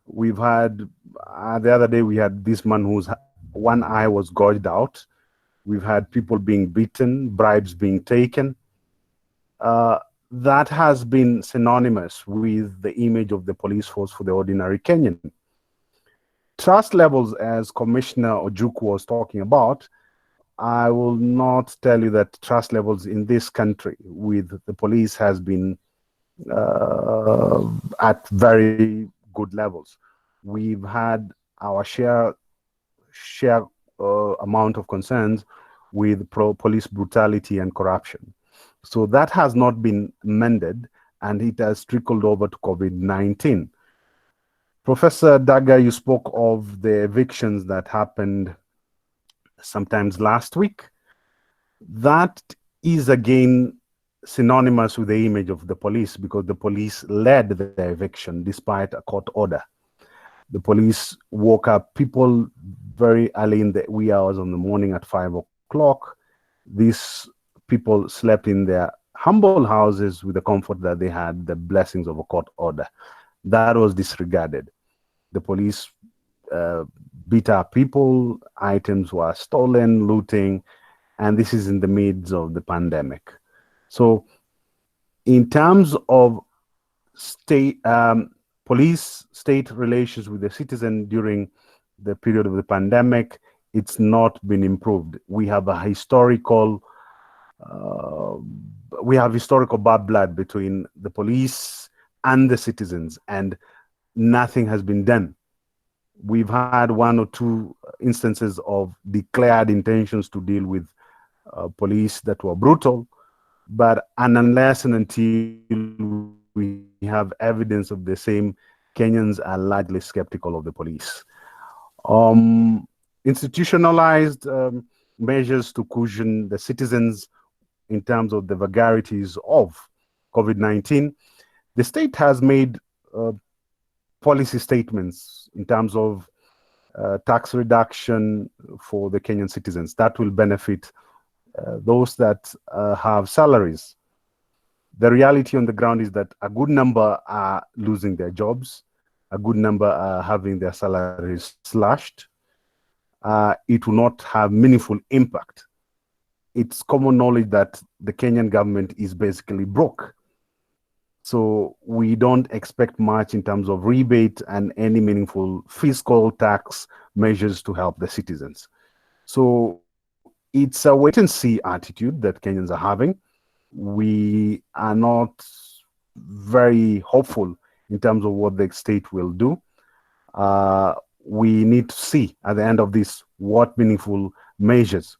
We've had, the other day, we had this man whose one eye was gouged out. We've had people being beaten, bribes being taken. That has been synonymous with the image of the police force for the ordinary Kenyan. Trust levels, as Commissioner Ojukwu was talking about, I will not tell you that trust levels in this country with the police has been at very good levels. We've had our share amount of concerns with police brutality and corruption. So that has not been mended, and it has trickled over to COVID-19. Professor Daga, you spoke of the evictions that happened sometimes last week. That is again synonymous with the image of the police, because the police led the eviction despite a court order. The police woke up people very early in the wee hours of the morning at 5 o'clock. These people slept in their humble houses with the comfort that they had the blessings of a court order. That was disregarded. The police beat up people, items were stolen, looting, and this is in the midst of the pandemic. So in terms of state police-state relations with the citizen during the period of the pandemic, it's not been improved. We have historical bad blood between the police and the citizens, and nothing has been done. We've had one or two instances of declared intentions to deal with police that were brutal, but unless and until we have evidence of the same, Kenyans are largely skeptical of the police. Institutionalized measures to cushion the citizens in terms of the vagaries of COVID-19. The state has made policy statements in terms of tax reduction for the Kenyan citizens. That will benefit those that have salaries. The reality on the ground is that a good number are losing their jobs. A good number are having their salaries slashed. It will not have meaningful impact. It's common knowledge that the Kenyan government is basically broke. So we don't expect much in terms of rebate and any meaningful fiscal tax measures to help the citizens. So it's a wait and see attitude that Kenyans are having. We are not very hopeful in terms of what the state will do. We need to see at the end of this what meaningful measures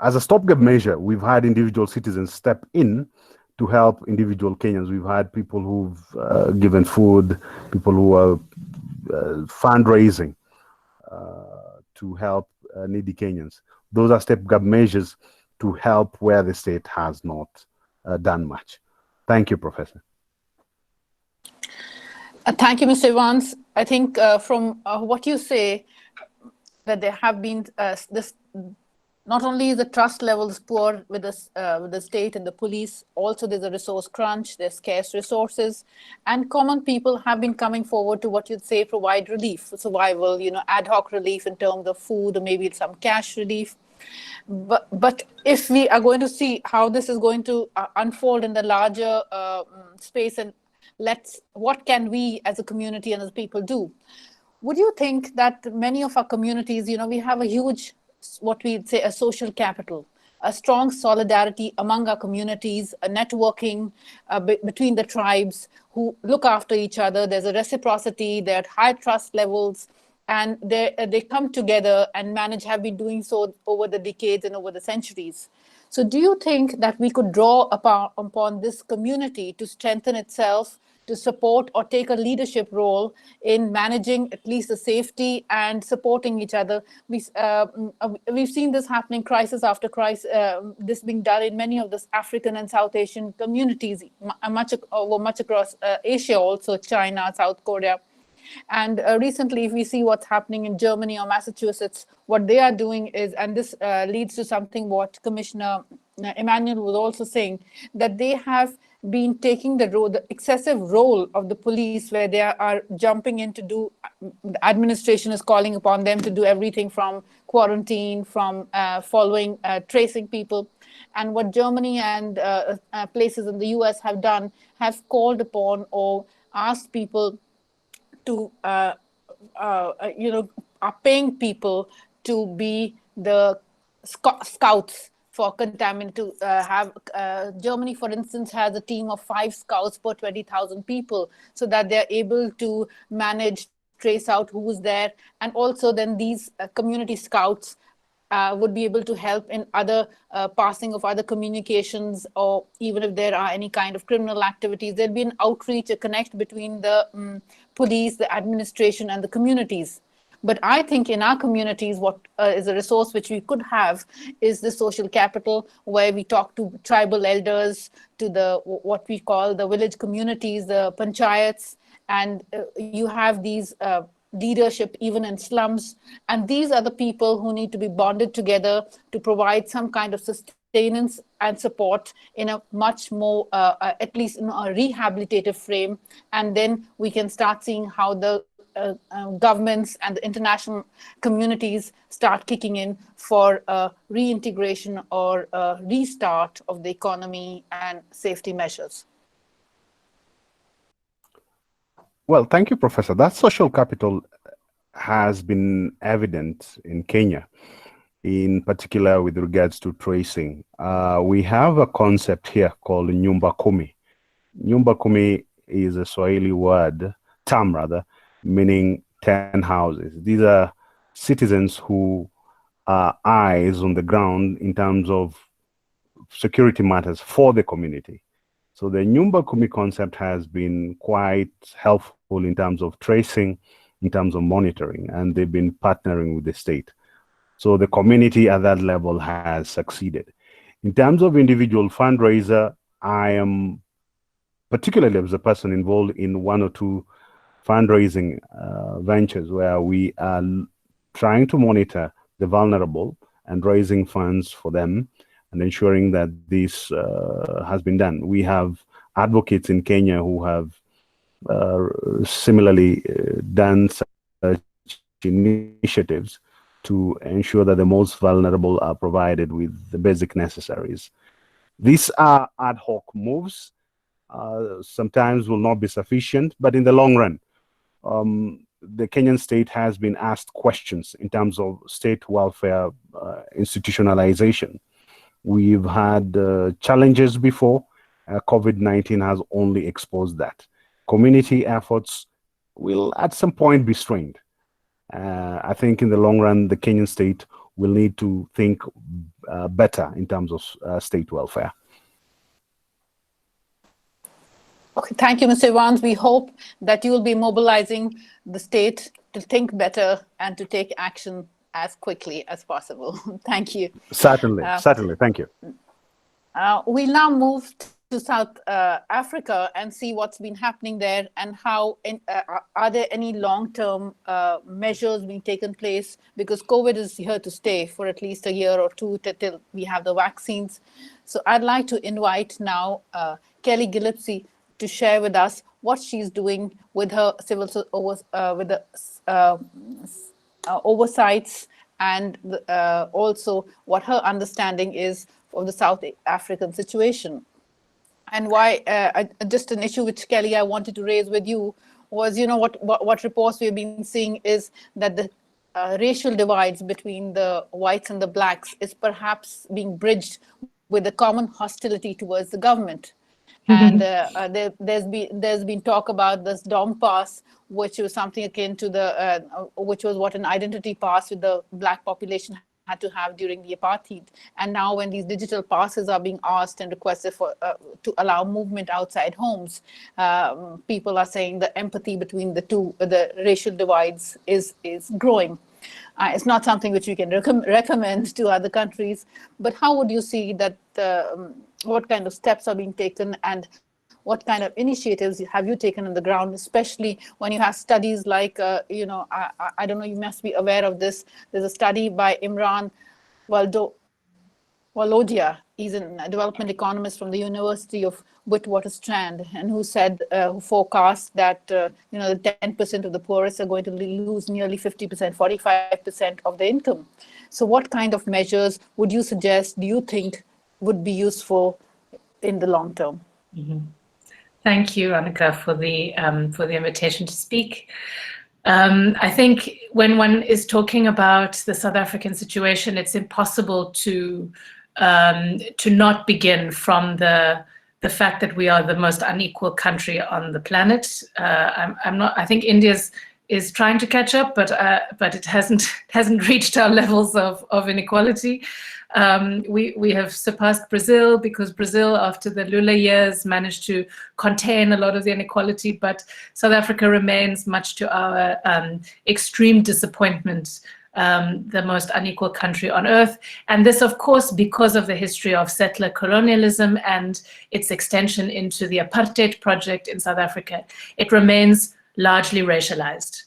as a stopgap measure. We've had individual citizens step in to help individual Kenyans. We've had people who've given food, people who are fundraising to help needy Kenyans. Those are stopgap measures to help where the state has not done much. Thank you, Professor. Thank you, Mr. Evans. I think from what you say, that there have been this. Not only is the trust levels poor with the state and the police, also there's a resource crunch, there's scarce resources, and common people have been coming forward to what you'd say provide relief, survival, ad hoc relief in terms of food or maybe some cash relief. But if we are going to see how this is going to unfold in the larger space, and what can we as a community and as people do? Would you think that many of our communities, we have a huge, what we'd say, a social capital, a strong solidarity among our communities, a networking between the tribes who look after each other. There's a reciprocity, there are high trust levels, and they come together and have been doing so over the decades and over the centuries. So do you think that we could draw upon this community to strengthen itself, to support or take a leadership role in managing at least the safety and supporting each other? We've seen this happening crisis after crisis, this being done in many of the African and South Asian communities, much across Asia, also China, South Korea. And recently, if we see what's happening in Germany or Massachusetts, what they are doing is, and this leads to something what Commissioner Emmanuel was also saying, that they have been taking the excessive role of the police, where they are jumping in to do, the administration is calling upon them to do everything from quarantine, from following, tracing people. And what Germany and places in the US have done, have called upon or asked people to, are paying people to be the scouts for contaminant, to have, Germany, for instance, has a team of 5 scouts per 20,000 people, so that they're able to manage trace out who's there. And also then these community scouts would be able to help in other passing of other communications, or even if there are any kind of criminal activities, there'd be an outreach, a connect between the police, the administration, and the communities. But I think in our communities, what is a resource which we could have is the social capital, where we talk to tribal elders, to the what we call the village communities, the panchayats, and you have these leadership even in slums. And these are the people who need to be bonded together to provide some kind of sustenance and support in a much more, at least in a rehabilitative frame. And then we can start seeing how the governments and the international communities start kicking in for reintegration or restart of the economy and safety measures. Well, thank you, Professor. That social capital has been evident in Kenya, in particular with regards to tracing. We have a concept here called Nyumba Kumi. Nyumba Kumi is a Swahili term rather, meaning 10 houses. These are citizens who are eyes on the ground in terms of security matters for the community. So the Nyumba Kumi concept has been quite helpful in terms of tracing, in terms of monitoring, and they've been partnering with the state. So the community at that level has succeeded. In terms of individual fundraiser, I am particularly as a person involved in one or two fundraising ventures where we are trying to monitor the vulnerable and raising funds for them and ensuring that this has been done. We have advocates in Kenya who have similarly done such initiatives to ensure that the most vulnerable are provided with the basic necessaries. These are ad hoc moves, sometimes will not be sufficient, but in the long run, the Kenyan state has been asked questions in terms of state welfare institutionalization. We've had challenges before. COVID-19 has only exposed that. Community efforts will at some point be strained. I think in the long run, the Kenyan state will need to think better in terms of state welfare. Okay, thank you, Mr. Evans. We hope that you will be mobilizing the state to think better and to take action as quickly as possible. Thank you. Certainly, certainly. Thank you. We'll now move to South Africa and see what's been happening there, and how are there any long-term measures being taken place, because COVID is here to stay for at least a year or two till we have the vaccines. So I'd like to invite now Kelly Gillespie to share with us what she's doing with her with the oversights, and also what her understanding is of the South African situation. And why, just an issue which, Kelly, I wanted to raise with you was, you know, what reports we've been seeing is that the racial divides between the whites and the blacks is perhaps being bridged with a common hostility towards the government. And there's been talk about this DOM pass, which was something akin to the, which was what an identity pass with the black population had to have during the apartheid. And now when these digital passes are being asked and requested for to allow movement outside homes, people are saying the empathy between the two, the racial divides is growing. It's not something which we can recommend to other countries, but how would you see that, what kind of steps are being taken, and what kind of initiatives have you taken on the ground, especially when you have studies like, you know, I don't know, you must be aware of this. There's a study by Imran Walodia. He's a development economist from the University of Witwatersrand, and who said, who forecast that, you know, the 10% of the poorest are going to lose nearly 50%, 45% of their income. So what kind of measures would you suggest, do you think would be useful in the long term? Mm-hmm. Thank you, Annika, for the invitation to speak. I think when one is talking about the South African situation, it's impossible to not begin from the fact that we are the most unequal country on the planet. I think India's is trying to catch up, but it hasn't reached our levels of inequality. We have surpassed Brazil, because Brazil, after the Lula years, managed to contain a lot of the inequality, but South Africa remains, much to our extreme disappointment, the most unequal country on earth. And this, of course, because of the history of settler colonialism and its extension into the apartheid project in South Africa. It remains largely racialized.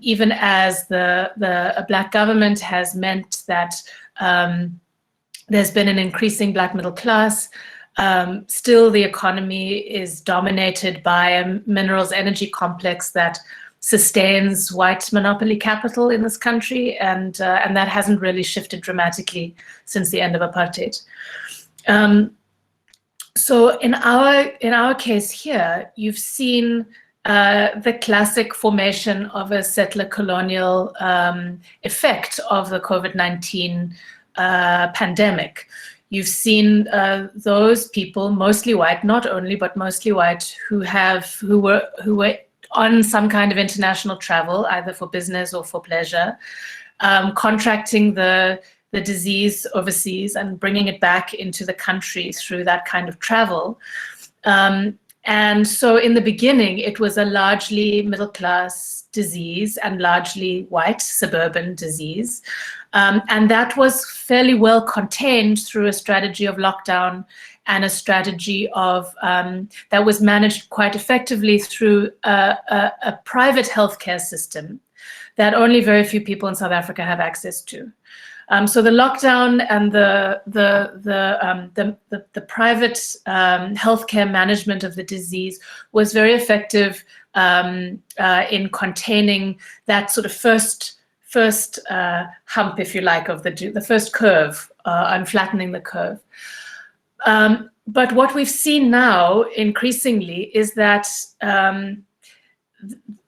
Even as the Black government has meant that there's been an increasing Black middle class, still the economy is dominated by a minerals energy complex that sustains white monopoly capital in this country, and that hasn't really shifted dramatically since the end of apartheid. So in our case here, you've seen the classic formation of a settler colonial effect of the COVID-19 pandemic. You've seen those people, mostly white, not only, but mostly white, who were on some kind of international travel, either for business or for pleasure, contracting the disease overseas and bringing it back into the country through that kind of travel. And so in the beginning, it was a largely middle-class disease and largely white suburban disease. And that was fairly well contained through a strategy of lockdown and a strategy of that was managed quite effectively through a private healthcare system that only very few people in South Africa have access to. So the lockdown and the private healthcare management of the disease was very effective in containing that sort of first hump, if you like, of the first curve, and flattening the curve. But what we've seen now increasingly is that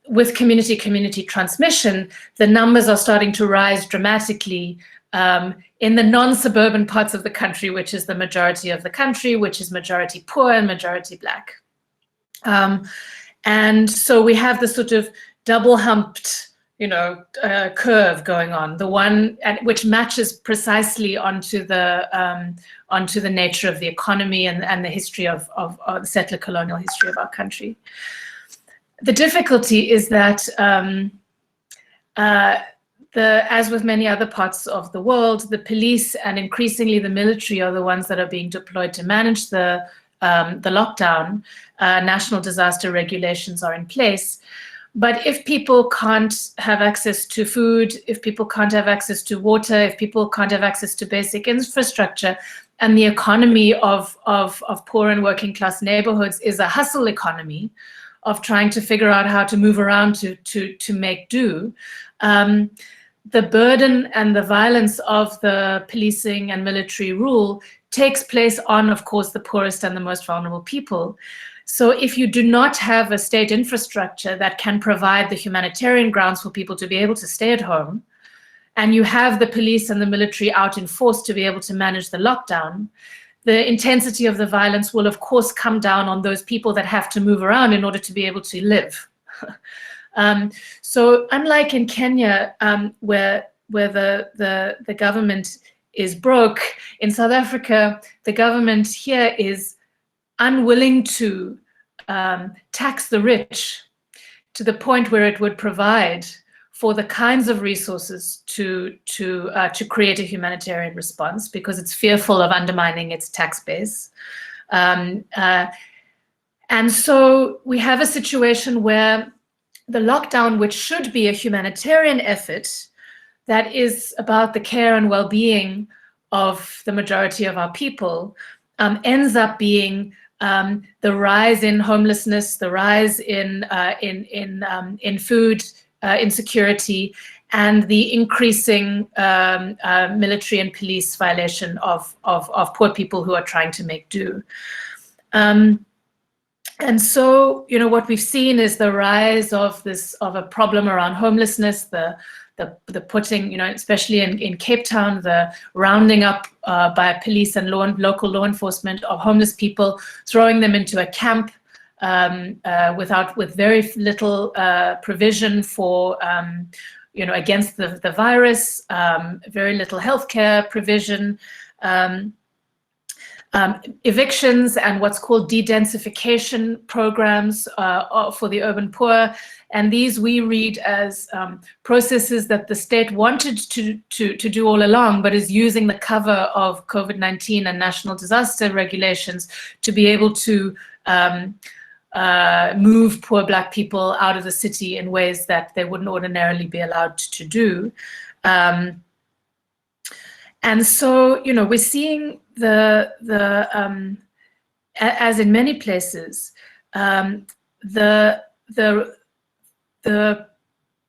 with community transmission, the numbers are starting to rise dramatically in the non-suburban parts of the country, which is the majority of the country, which is majority poor and majority Black. And so we have this sort of double humped, curve going on, the one which matches precisely onto the nature of the economy and the history of the settler colonial history of our country. The difficulty is that as with many other parts of the world, the police and increasingly the military are the ones that are being deployed to manage the lockdown. National disaster regulations are in place. But if people can't have access to food, if people can't have access to water, if people can't have access to basic infrastructure, and the economy of poor and working class neighborhoods is a hustle economy of trying to figure out how to move around to make do, the burden and the violence of the policing and military rule takes place on, of course, the poorest and the most vulnerable people. So if you do not have a state infrastructure that can provide the humanitarian grounds for people to be able to stay at home, and you have the police and the military out in force to be able to manage the lockdown, the intensity of the violence will, of course, come down on those people that have to move around in order to be able to live. So unlike in Kenya, where the government is broke, in South Africa, the government here is unwilling to tax the rich to the point where it would provide for the kinds of resources to create a humanitarian response, because it's fearful of undermining its tax base. And so we have a situation where the lockdown, which should be a humanitarian effort that is about the care and well-being of the majority of our people, ends up being the rise in homelessness, the rise in food insecurity, and the increasing military and police violation of poor people who are trying to make do. And so, what we've seen is the rise of a problem around homelessness, the putting, especially in Cape Town, the rounding up by police and local law enforcement of homeless people, throwing them into a camp with very little provision for, against the virus, very little healthcare provision, evictions and what's called de-densification programs for the urban poor. And these we read as processes that the state wanted to do all along, but is using the cover of COVID-19 and national disaster regulations to be able to move poor Black people out of the city in ways that they wouldn't ordinarily be allowed to do. And so, we're seeing as in many places, the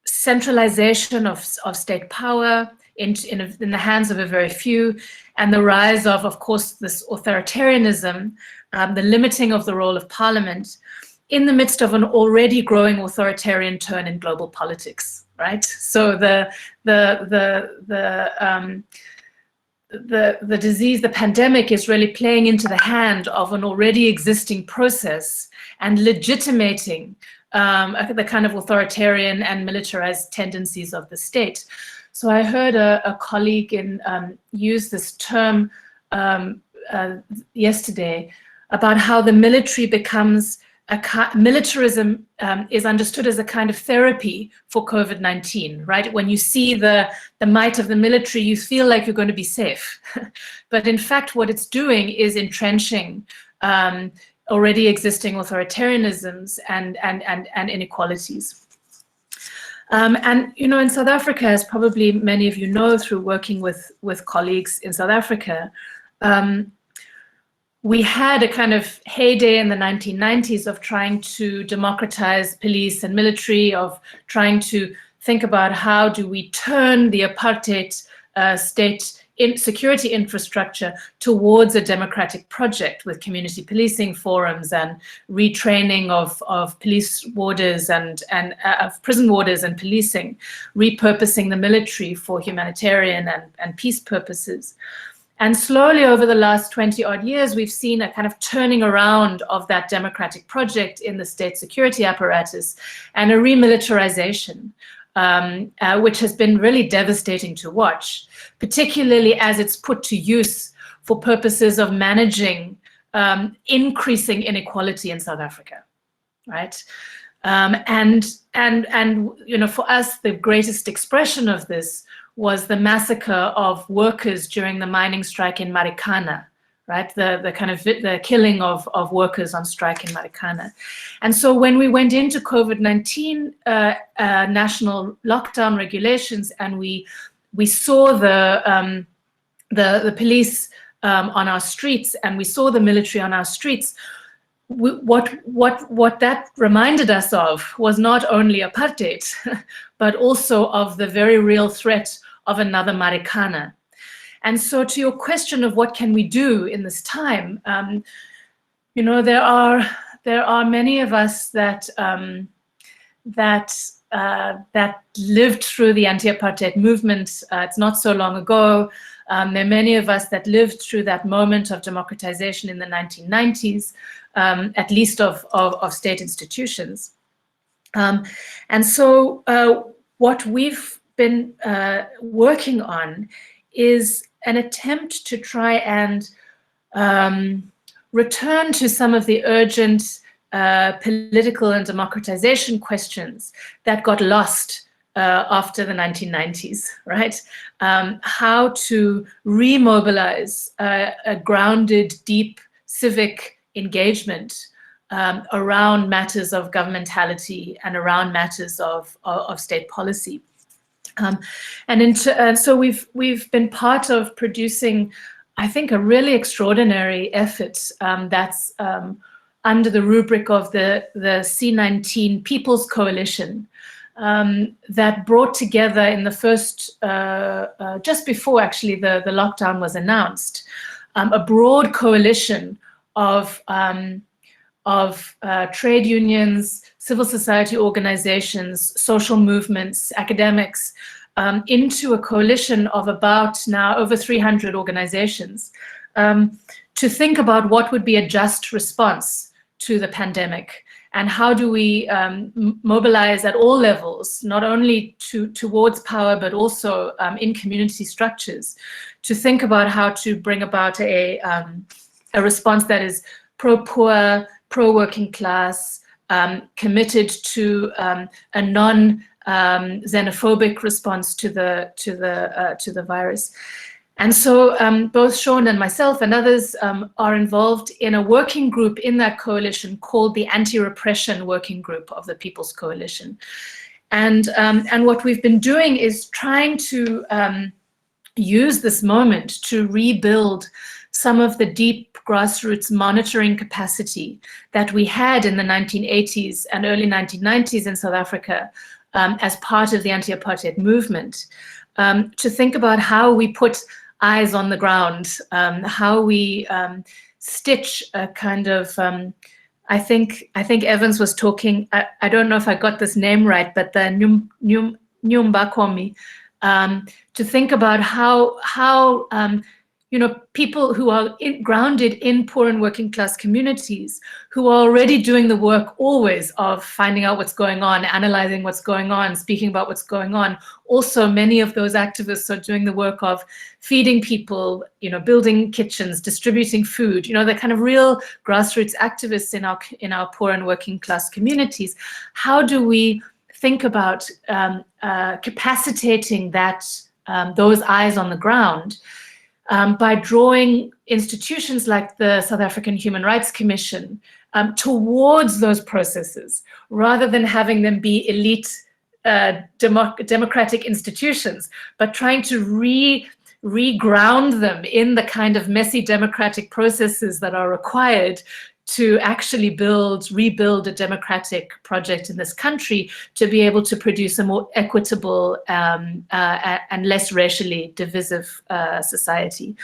centralization of state power in the hands of a very few, and the rise of course, this authoritarianism, the limiting of the role of parliament in the midst of an already growing authoritarian turn in global politics, right? So the disease, the pandemic, is really playing into the hand of an already existing process and legitimating the kind of authoritarian and militarized tendencies of the state. So I heard a colleague use this term yesterday about how the military becomes militarism is understood as a kind of therapy for COVID-19, right? When you see the might of the military, you feel like you're going to be safe. But in fact, what it's doing is entrenching already existing authoritarianisms and inequalities. And in South Africa, as probably many of you know through working with colleagues in South Africa, we had a kind of heyday in the 1990s of trying to democratize police and military, of trying to think about how do we turn the apartheid state security infrastructure towards a democratic project with community policing forums and retraining of police warders and of prison warders and policing, repurposing the military for humanitarian and peace purposes. And slowly over the last 20 odd years, we've seen a kind of turning around of that democratic project in the state security apparatus and a remilitarization, which has been really devastating to watch, particularly as it's put to use for purposes of managing increasing inequality in South Africa, right? And for us, the greatest expression of this was the massacre of workers during the mining strike in Marikana, right? The killing of workers on strike in Marikana. And so when we went into COVID-19 national lockdown regulations, and we saw the police on our streets, and we saw the military on our streets, what that reminded us of was not only apartheid, but also of the very real threat of another Marikana. And so to your question of what can we do in this time, there are many of us that lived through the anti-apartheid movement. It's not so long ago. There are many of us that lived through that moment of democratization in the 1990s, at least of state institutions. And so what we've been working on is an attempt to try and return to some of the urgent political and democratization questions that got lost after the 1990s, right? How to remobilize a grounded, deep civic engagement around matters of governmentality and around matters of state policy. And so we've been part of producing, I think, a really extraordinary effort that's under the rubric of the C19 People's Coalition, that brought together in the first, just before actually the lockdown was announced, a broad coalition of trade unions, civil society organizations, social movements, academics, into a coalition of about now over 300 organizations, to think about what would be a just response to the pandemic, and how do we mobilize at all levels, not only towards power, but also in community structures, to think about how to bring about a response that is pro-poor, pro-working class, committed to a non-xenophobic response to the virus. And so both Sean and myself and others are involved in a working group in that coalition called the Anti-Repression Working Group of the People's Coalition. And what we've been doing is trying to use this moment to rebuild some of the deep grassroots monitoring capacity that we had in the 1980s and early 1990s in South Africa as part of the anti-apartheid movement, to think about how we put eyes on the ground, how we stitch a kind of, I think Evans was talking, I don't know if I got this name right, but the Nyumbakomi, to think about how you know, people who are grounded in poor and working class communities, who are already doing the work always of finding out what's going on, analyzing what's going on, speaking about what's going on. Also, many of those activists are doing the work of feeding people, you know, building kitchens, distributing food, you know, the kind of real grassroots activists in our poor and working class communities. How do we think about capacitating that, those eyes on the ground, by drawing institutions like the South African Human Rights Commission towards those processes, rather than having them be elite democratic institutions, but trying to reground them in the kind of messy democratic processes that are required to actually rebuild a democratic project in this country, to be able to produce a more equitable and less racially divisive society.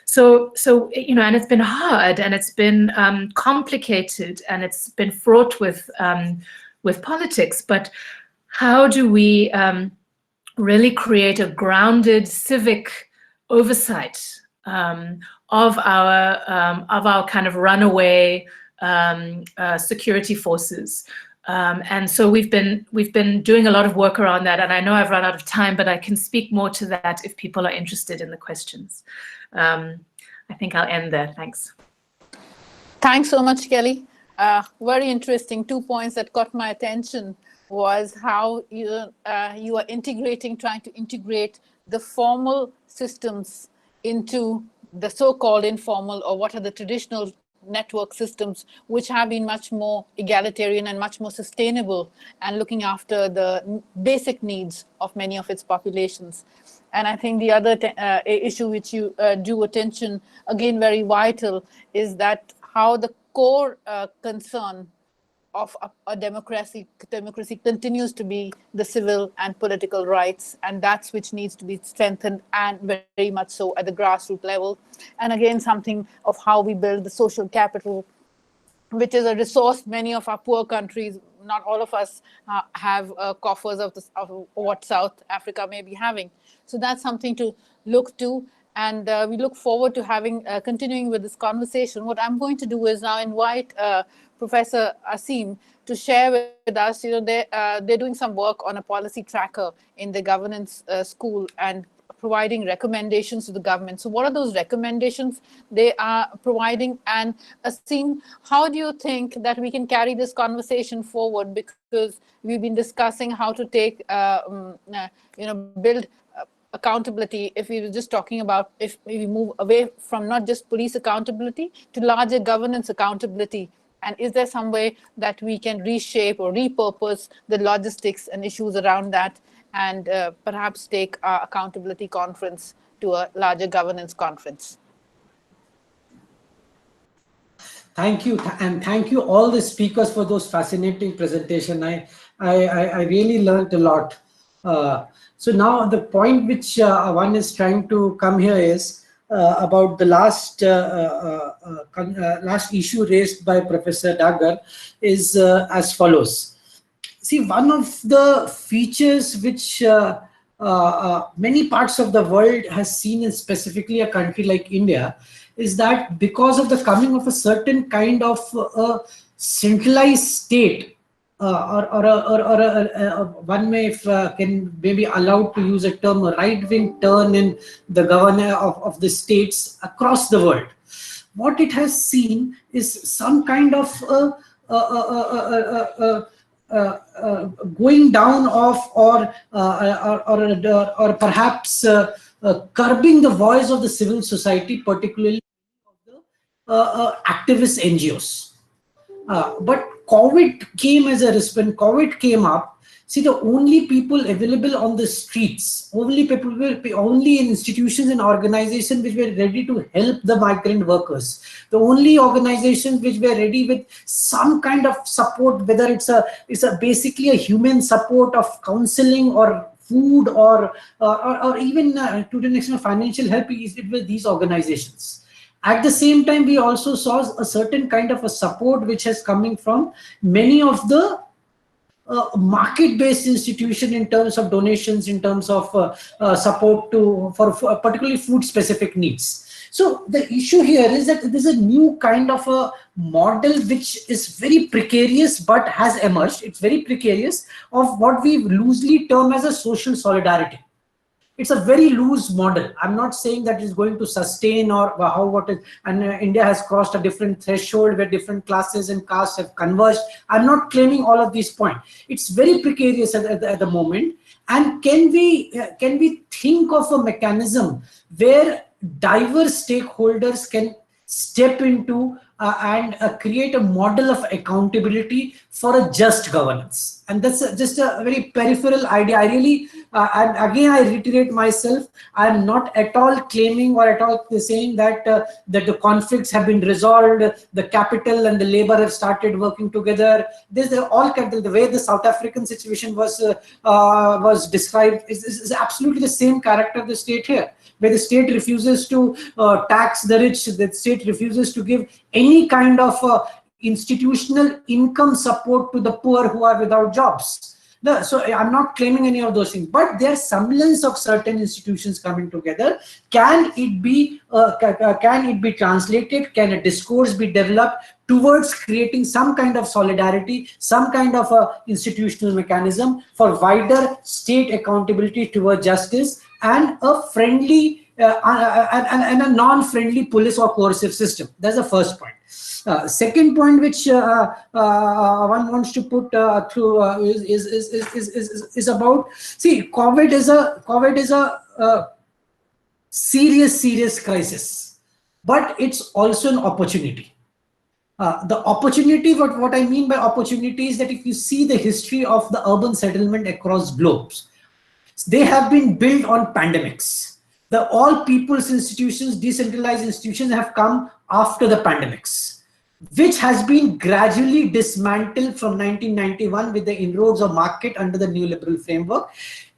So you know, and it's been hard, and it's been complicated, and it's been fraught with politics. But how do we really create a grounded civic oversight of our kind of runaway security forces? And so we've been doing a lot of work around that, and I know I've run out of time, but I can speak more to that if people are interested in the questions. I think I'll end there. Thanks. Thanks so much, Kelly. Very interesting. 2 points that caught my attention was how you are trying to integrate the formal systems into the so-called informal, or what are the traditional network systems, which have been much more egalitarian and much more sustainable, and looking after the basic needs of many of its populations. And I think the other issue which you drew attention, again very vital, is that how the core concern of a democracy continues to be the civil and political rights, and that's which needs to be strengthened, and very much so at the grassroots level. And again, something of how we build the social capital, which is a resource many of our poor countries, not all of us have coffers of what South Africa may be having. So that's something to look to, and we look forward to having continuing with this conversation. What I'm going to do is now invite Professor Asim to share with us. You know, they're doing some work on a policy tracker in the governance school and providing recommendations to the government. So what are those recommendations they are providing? And Asim, how do you think that we can carry this conversation forward? Because we've been discussing how to take, build accountability. If we were just talking about, if we move away from not just police accountability to larger governance accountability, and is there some way that we can reshape or repurpose the logistics and issues around that, and perhaps take our accountability conference to a larger governance conference? Thank you, and thank you all the speakers for those fascinating presentation. I really learned a lot. So now the point which one is trying to come here is about the last issue raised by Professor Daggar is as follows. See, one of the features which many parts of the world has seen, and specifically a country like India, is that because of the coming of a certain kind of centralized state, one may can maybe allowed to use a term, a right-wing turn in the governor of the states across the world. What it has seen is some kind of going down of, or perhaps curbing the voice of the civil society, particularly of the activist NGOs. But COVID came as a response. When COVID came up, see, the only people available on the streets, only in institutions and organizations which were ready to help the migrant workers, the only organizations which were ready with some kind of support, whether it's basically a human support of counseling or food or even to the extent of financial help, it was these organizations. At the same time, we also saw a certain kind of a support which is coming from many of the market-based institutions in terms of donations, in terms of support for particularly food-specific needs. So the issue here is that there's a new kind of a model which is very precarious but has emerged. It's very precarious, of what we loosely term as a social solidarity. It's a very loose model. I'm not saying that it's going to sustain or and India has crossed a different threshold where different classes and castes have converged. I'm not claiming all of these points. It's very precarious at the moment. And can we think of a mechanism where diverse stakeholders can step into and create a model of accountability for a just governance? And that's just a very peripheral idea. I really, and again, I reiterate myself, I'm not at all claiming or at all saying that that the conflicts have been resolved, the capital and the labor have started working together. There's all kind of, the way the South African situation was described is absolutely the same character of the state here, where the state refuses to tax the rich, the state refuses to give any kind of institutional income support to the poor who are without jobs. So I'm not claiming any of those things, but there's semblance of certain institutions coming together. Can it be translated? Can a discourse be developed towards creating some kind of solidarity, some kind of a institutional mechanism for wider state accountability toward justice, and a friendly and a non-friendly police or coercive system? That's the first point. Second point, which one wants to put through is about, see, COVID is a serious crisis, but it's also an opportunity. The opportunity, what I mean by opportunity is that if you see the history of the urban settlement across globes, they have been built on pandemics. The all people's institutions, decentralized institutions, have come after the pandemics, which has been gradually dismantled from 1991 with the inroads of market under the neoliberal framework.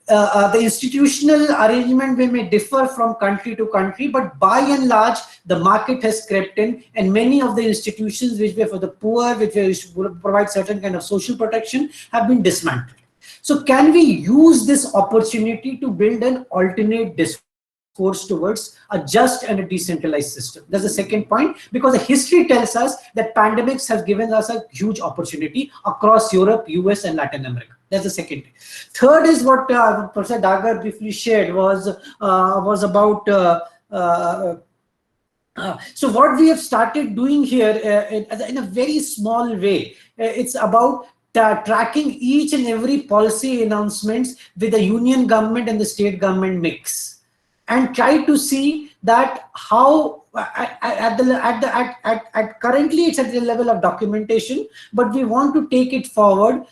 The institutional arrangement may differ from country to country, but by and large, the market has crept in, and many of the institutions which were for the poor, which were provide certain kind of social protection, have been dismantled. So can we use this opportunity to build an alternate discourse towards a just and a decentralized system? That's the second point, because the history tells us that pandemics have given us a huge opportunity across Europe, US, and Latin America. That's the second thing. Third is what Professor Dagar briefly shared was about so what we have started doing here in a very small way, it's about tracking each and every policy announcements with the union government and the state government mix, and try to see that how currently it's at the level of documentation, but we want to take it forward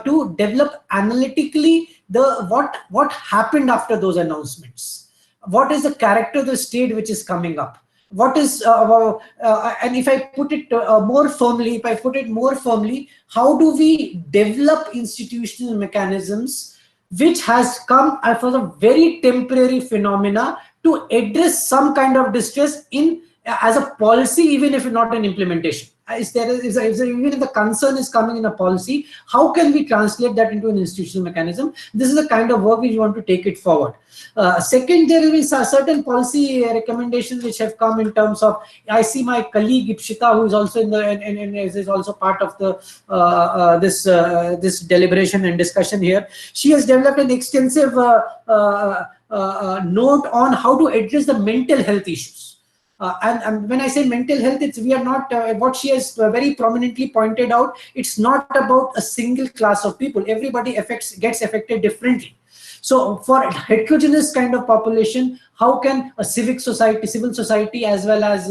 to develop analytically what happened after those announcements. What is the character of the state which is coming up? What is and if I put it more firmly, how do we develop institutional mechanisms which has come as a very temporary phenomena to address some kind of distress in as a policy, even if not an implementation? even if the concern is coming in a policy, how can we translate that into an institutional mechanism? This is the kind of work we want to take it forward. Second, there will be certain policy recommendations which have come in terms of, I see my colleague Ipshita, who is also is also part of the this deliberation and discussion here. She has developed an extensive note on how to address the mental health issues. And when I say mental health, we are not, what she has very prominently pointed out, it's not about a single class of people. Everybody gets affected differently. So for a heterogeneous kind of population, how can a civil society, as well as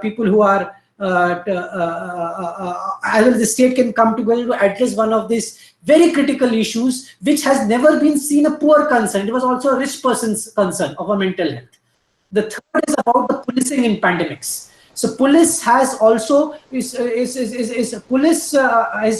people who are, as well as the state, can come together to address one of these very critical issues, which has never been seen a poor concern. It was also a rich person's concern of a mental health. The third is about the policing in pandemics. So police has also is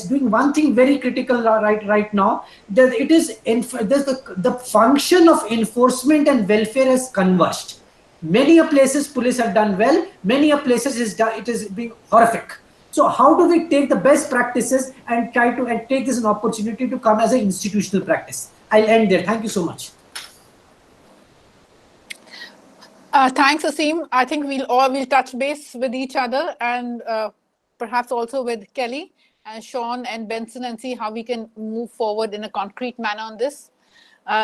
doing one thing very critical right now, that it is the function of enforcement and welfare has converged. Many places police have done well, many places it is being horrific. So how do we take the best practices and try to take this an opportunity to come as an institutional practice? I'll end there. Thank you so much. Thanks, Aseem. I think we'll touch base with each other, and perhaps also with Kelly and Sean and Benson, and see how we can move forward in a concrete manner on this.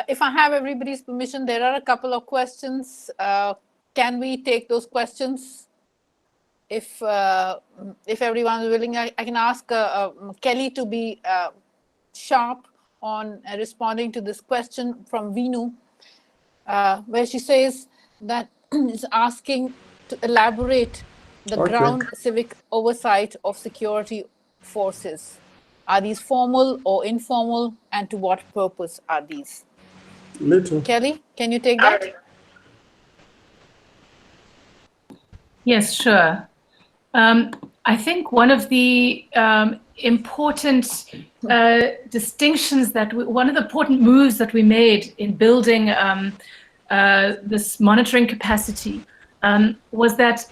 If I have everybody's permission, there are a couple of questions. Can we take those questions? If everyone is willing, I can ask Kelly to be sharp on responding to this question from Vinu, where she says that is asking to elaborate the ground civic oversight of security forces. Are these formal or informal, and to what purpose are these? Kelly, can you take that? Yes, sure. I think one of the important distinctions one of the important moves that we made in building this monitoring capacity was that,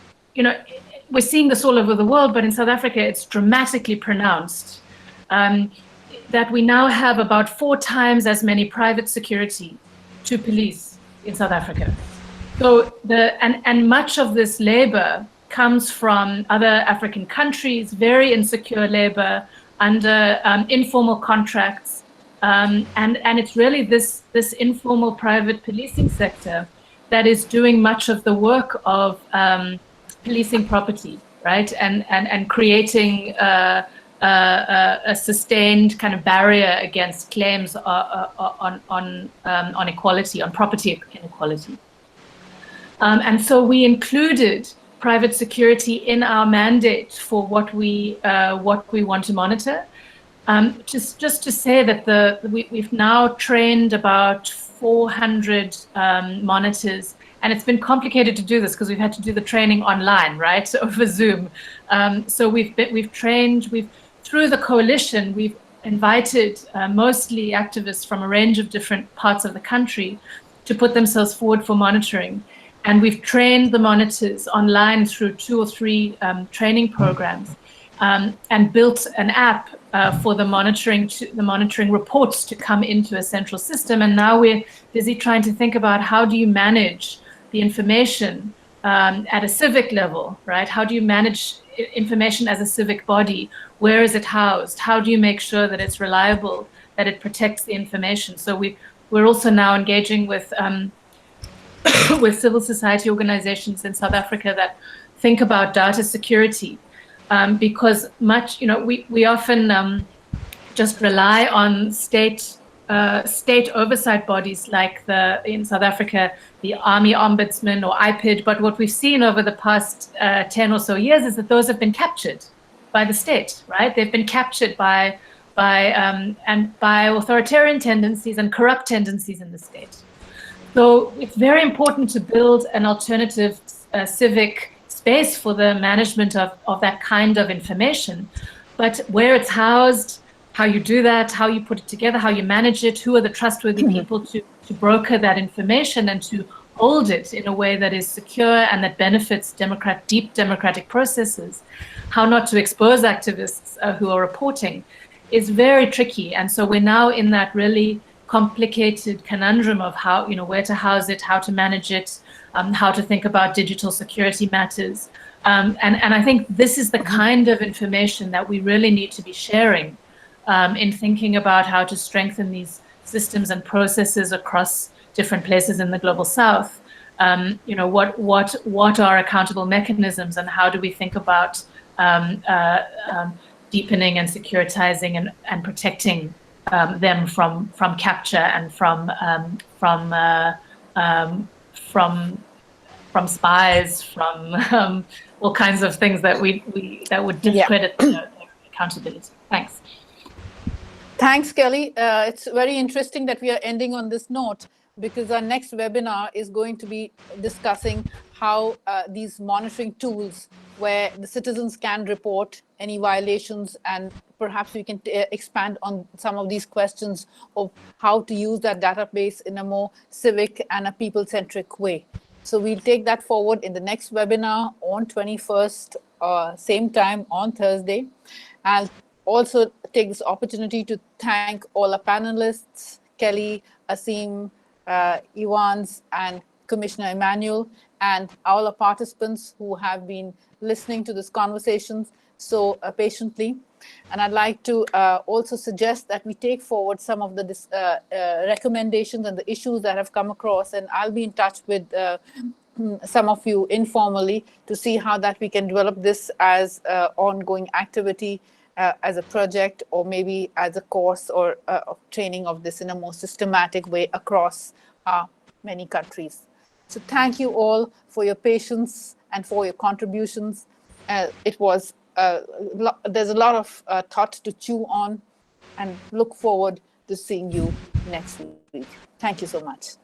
we're seeing this all over the world, but in South Africa, it's dramatically pronounced, that we now have about 4 times as many private security to police in South Africa. So and much of this labor comes from other African countries, very insecure labor under informal contracts. And it's really this informal private policing sector that is doing much of the work of policing property, right? And creating a sustained kind of barrier against claims on equality, on property inequality. And so we included private security in our mandate for what we want to monitor. Just to say that we've now trained about 400 monitors, and it's been complicated to do this because we've had to do the training online, right? So over Zoom. So we've trained through the coalition. We've invited mostly activists from a range of different parts of the country to put themselves forward for monitoring, and we've trained the monitors online through 2 or 3 training programs, and built an app for the monitoring reports to come into a central system. And now we're busy trying to think about how do you manage the information at a civic level, right? How do you manage information as a civic body? Where is it housed? How do you make sure that it's reliable, that it protects the information? So we're also now engaging with with civil society organizations in South Africa that think about data security. Because we often just rely on state oversight bodies like in South Africa, the Army Ombudsman or IPID. But what we've seen over the past 10 or so years is that those have been captured by the state, right? They've been captured by authoritarian tendencies and corrupt tendencies in the state. So it's very important to build an alternative civic space for the management of that kind of information. But where it's housed, how you do that, how you put it together, how you manage it, who are the trustworthy people to broker that information and to hold it in a way that is secure and that benefits deep democratic processes, how not to expose activists who are reporting, is very tricky. And so we're now in that really complicated conundrum of how, where to house it, how to manage it, how to think about digital security matters. And I think this is the kind of information that we really need to be sharing in thinking about how to strengthen these systems and processes across different places in the global South. What are accountable mechanisms, and how do we think about deepening and securitizing and protecting them from capture and from spies, from all kinds of things that would discredit accountability. Thanks. Thanks, Kelly. It's very interesting that we are ending on this note, because our next webinar is going to be discussing how these monitoring tools, where the citizens can report any violations, and perhaps we can expand on some of these questions of how to use that database in a more civic and a people-centric way. So we'll take that forward in the next webinar on 21st, same time on Thursday. I'll also take this opportunity to thank all our panelists, Kelly, Asim, Evans, and Commissioner Emmanuel, and all our participants who have been listening to this conversation so patiently. And I'd like to also suggest that we take forward some of the recommendations and the issues that have come across, and I'll be in touch with some of you informally to see how that we can develop this as ongoing activity, as a project, or maybe as a course or training of this in a more systematic way across many countries. So thank you all for your patience and for your contributions. There's a lot of thought to chew on, and look forward to seeing you next week. Thank you so much.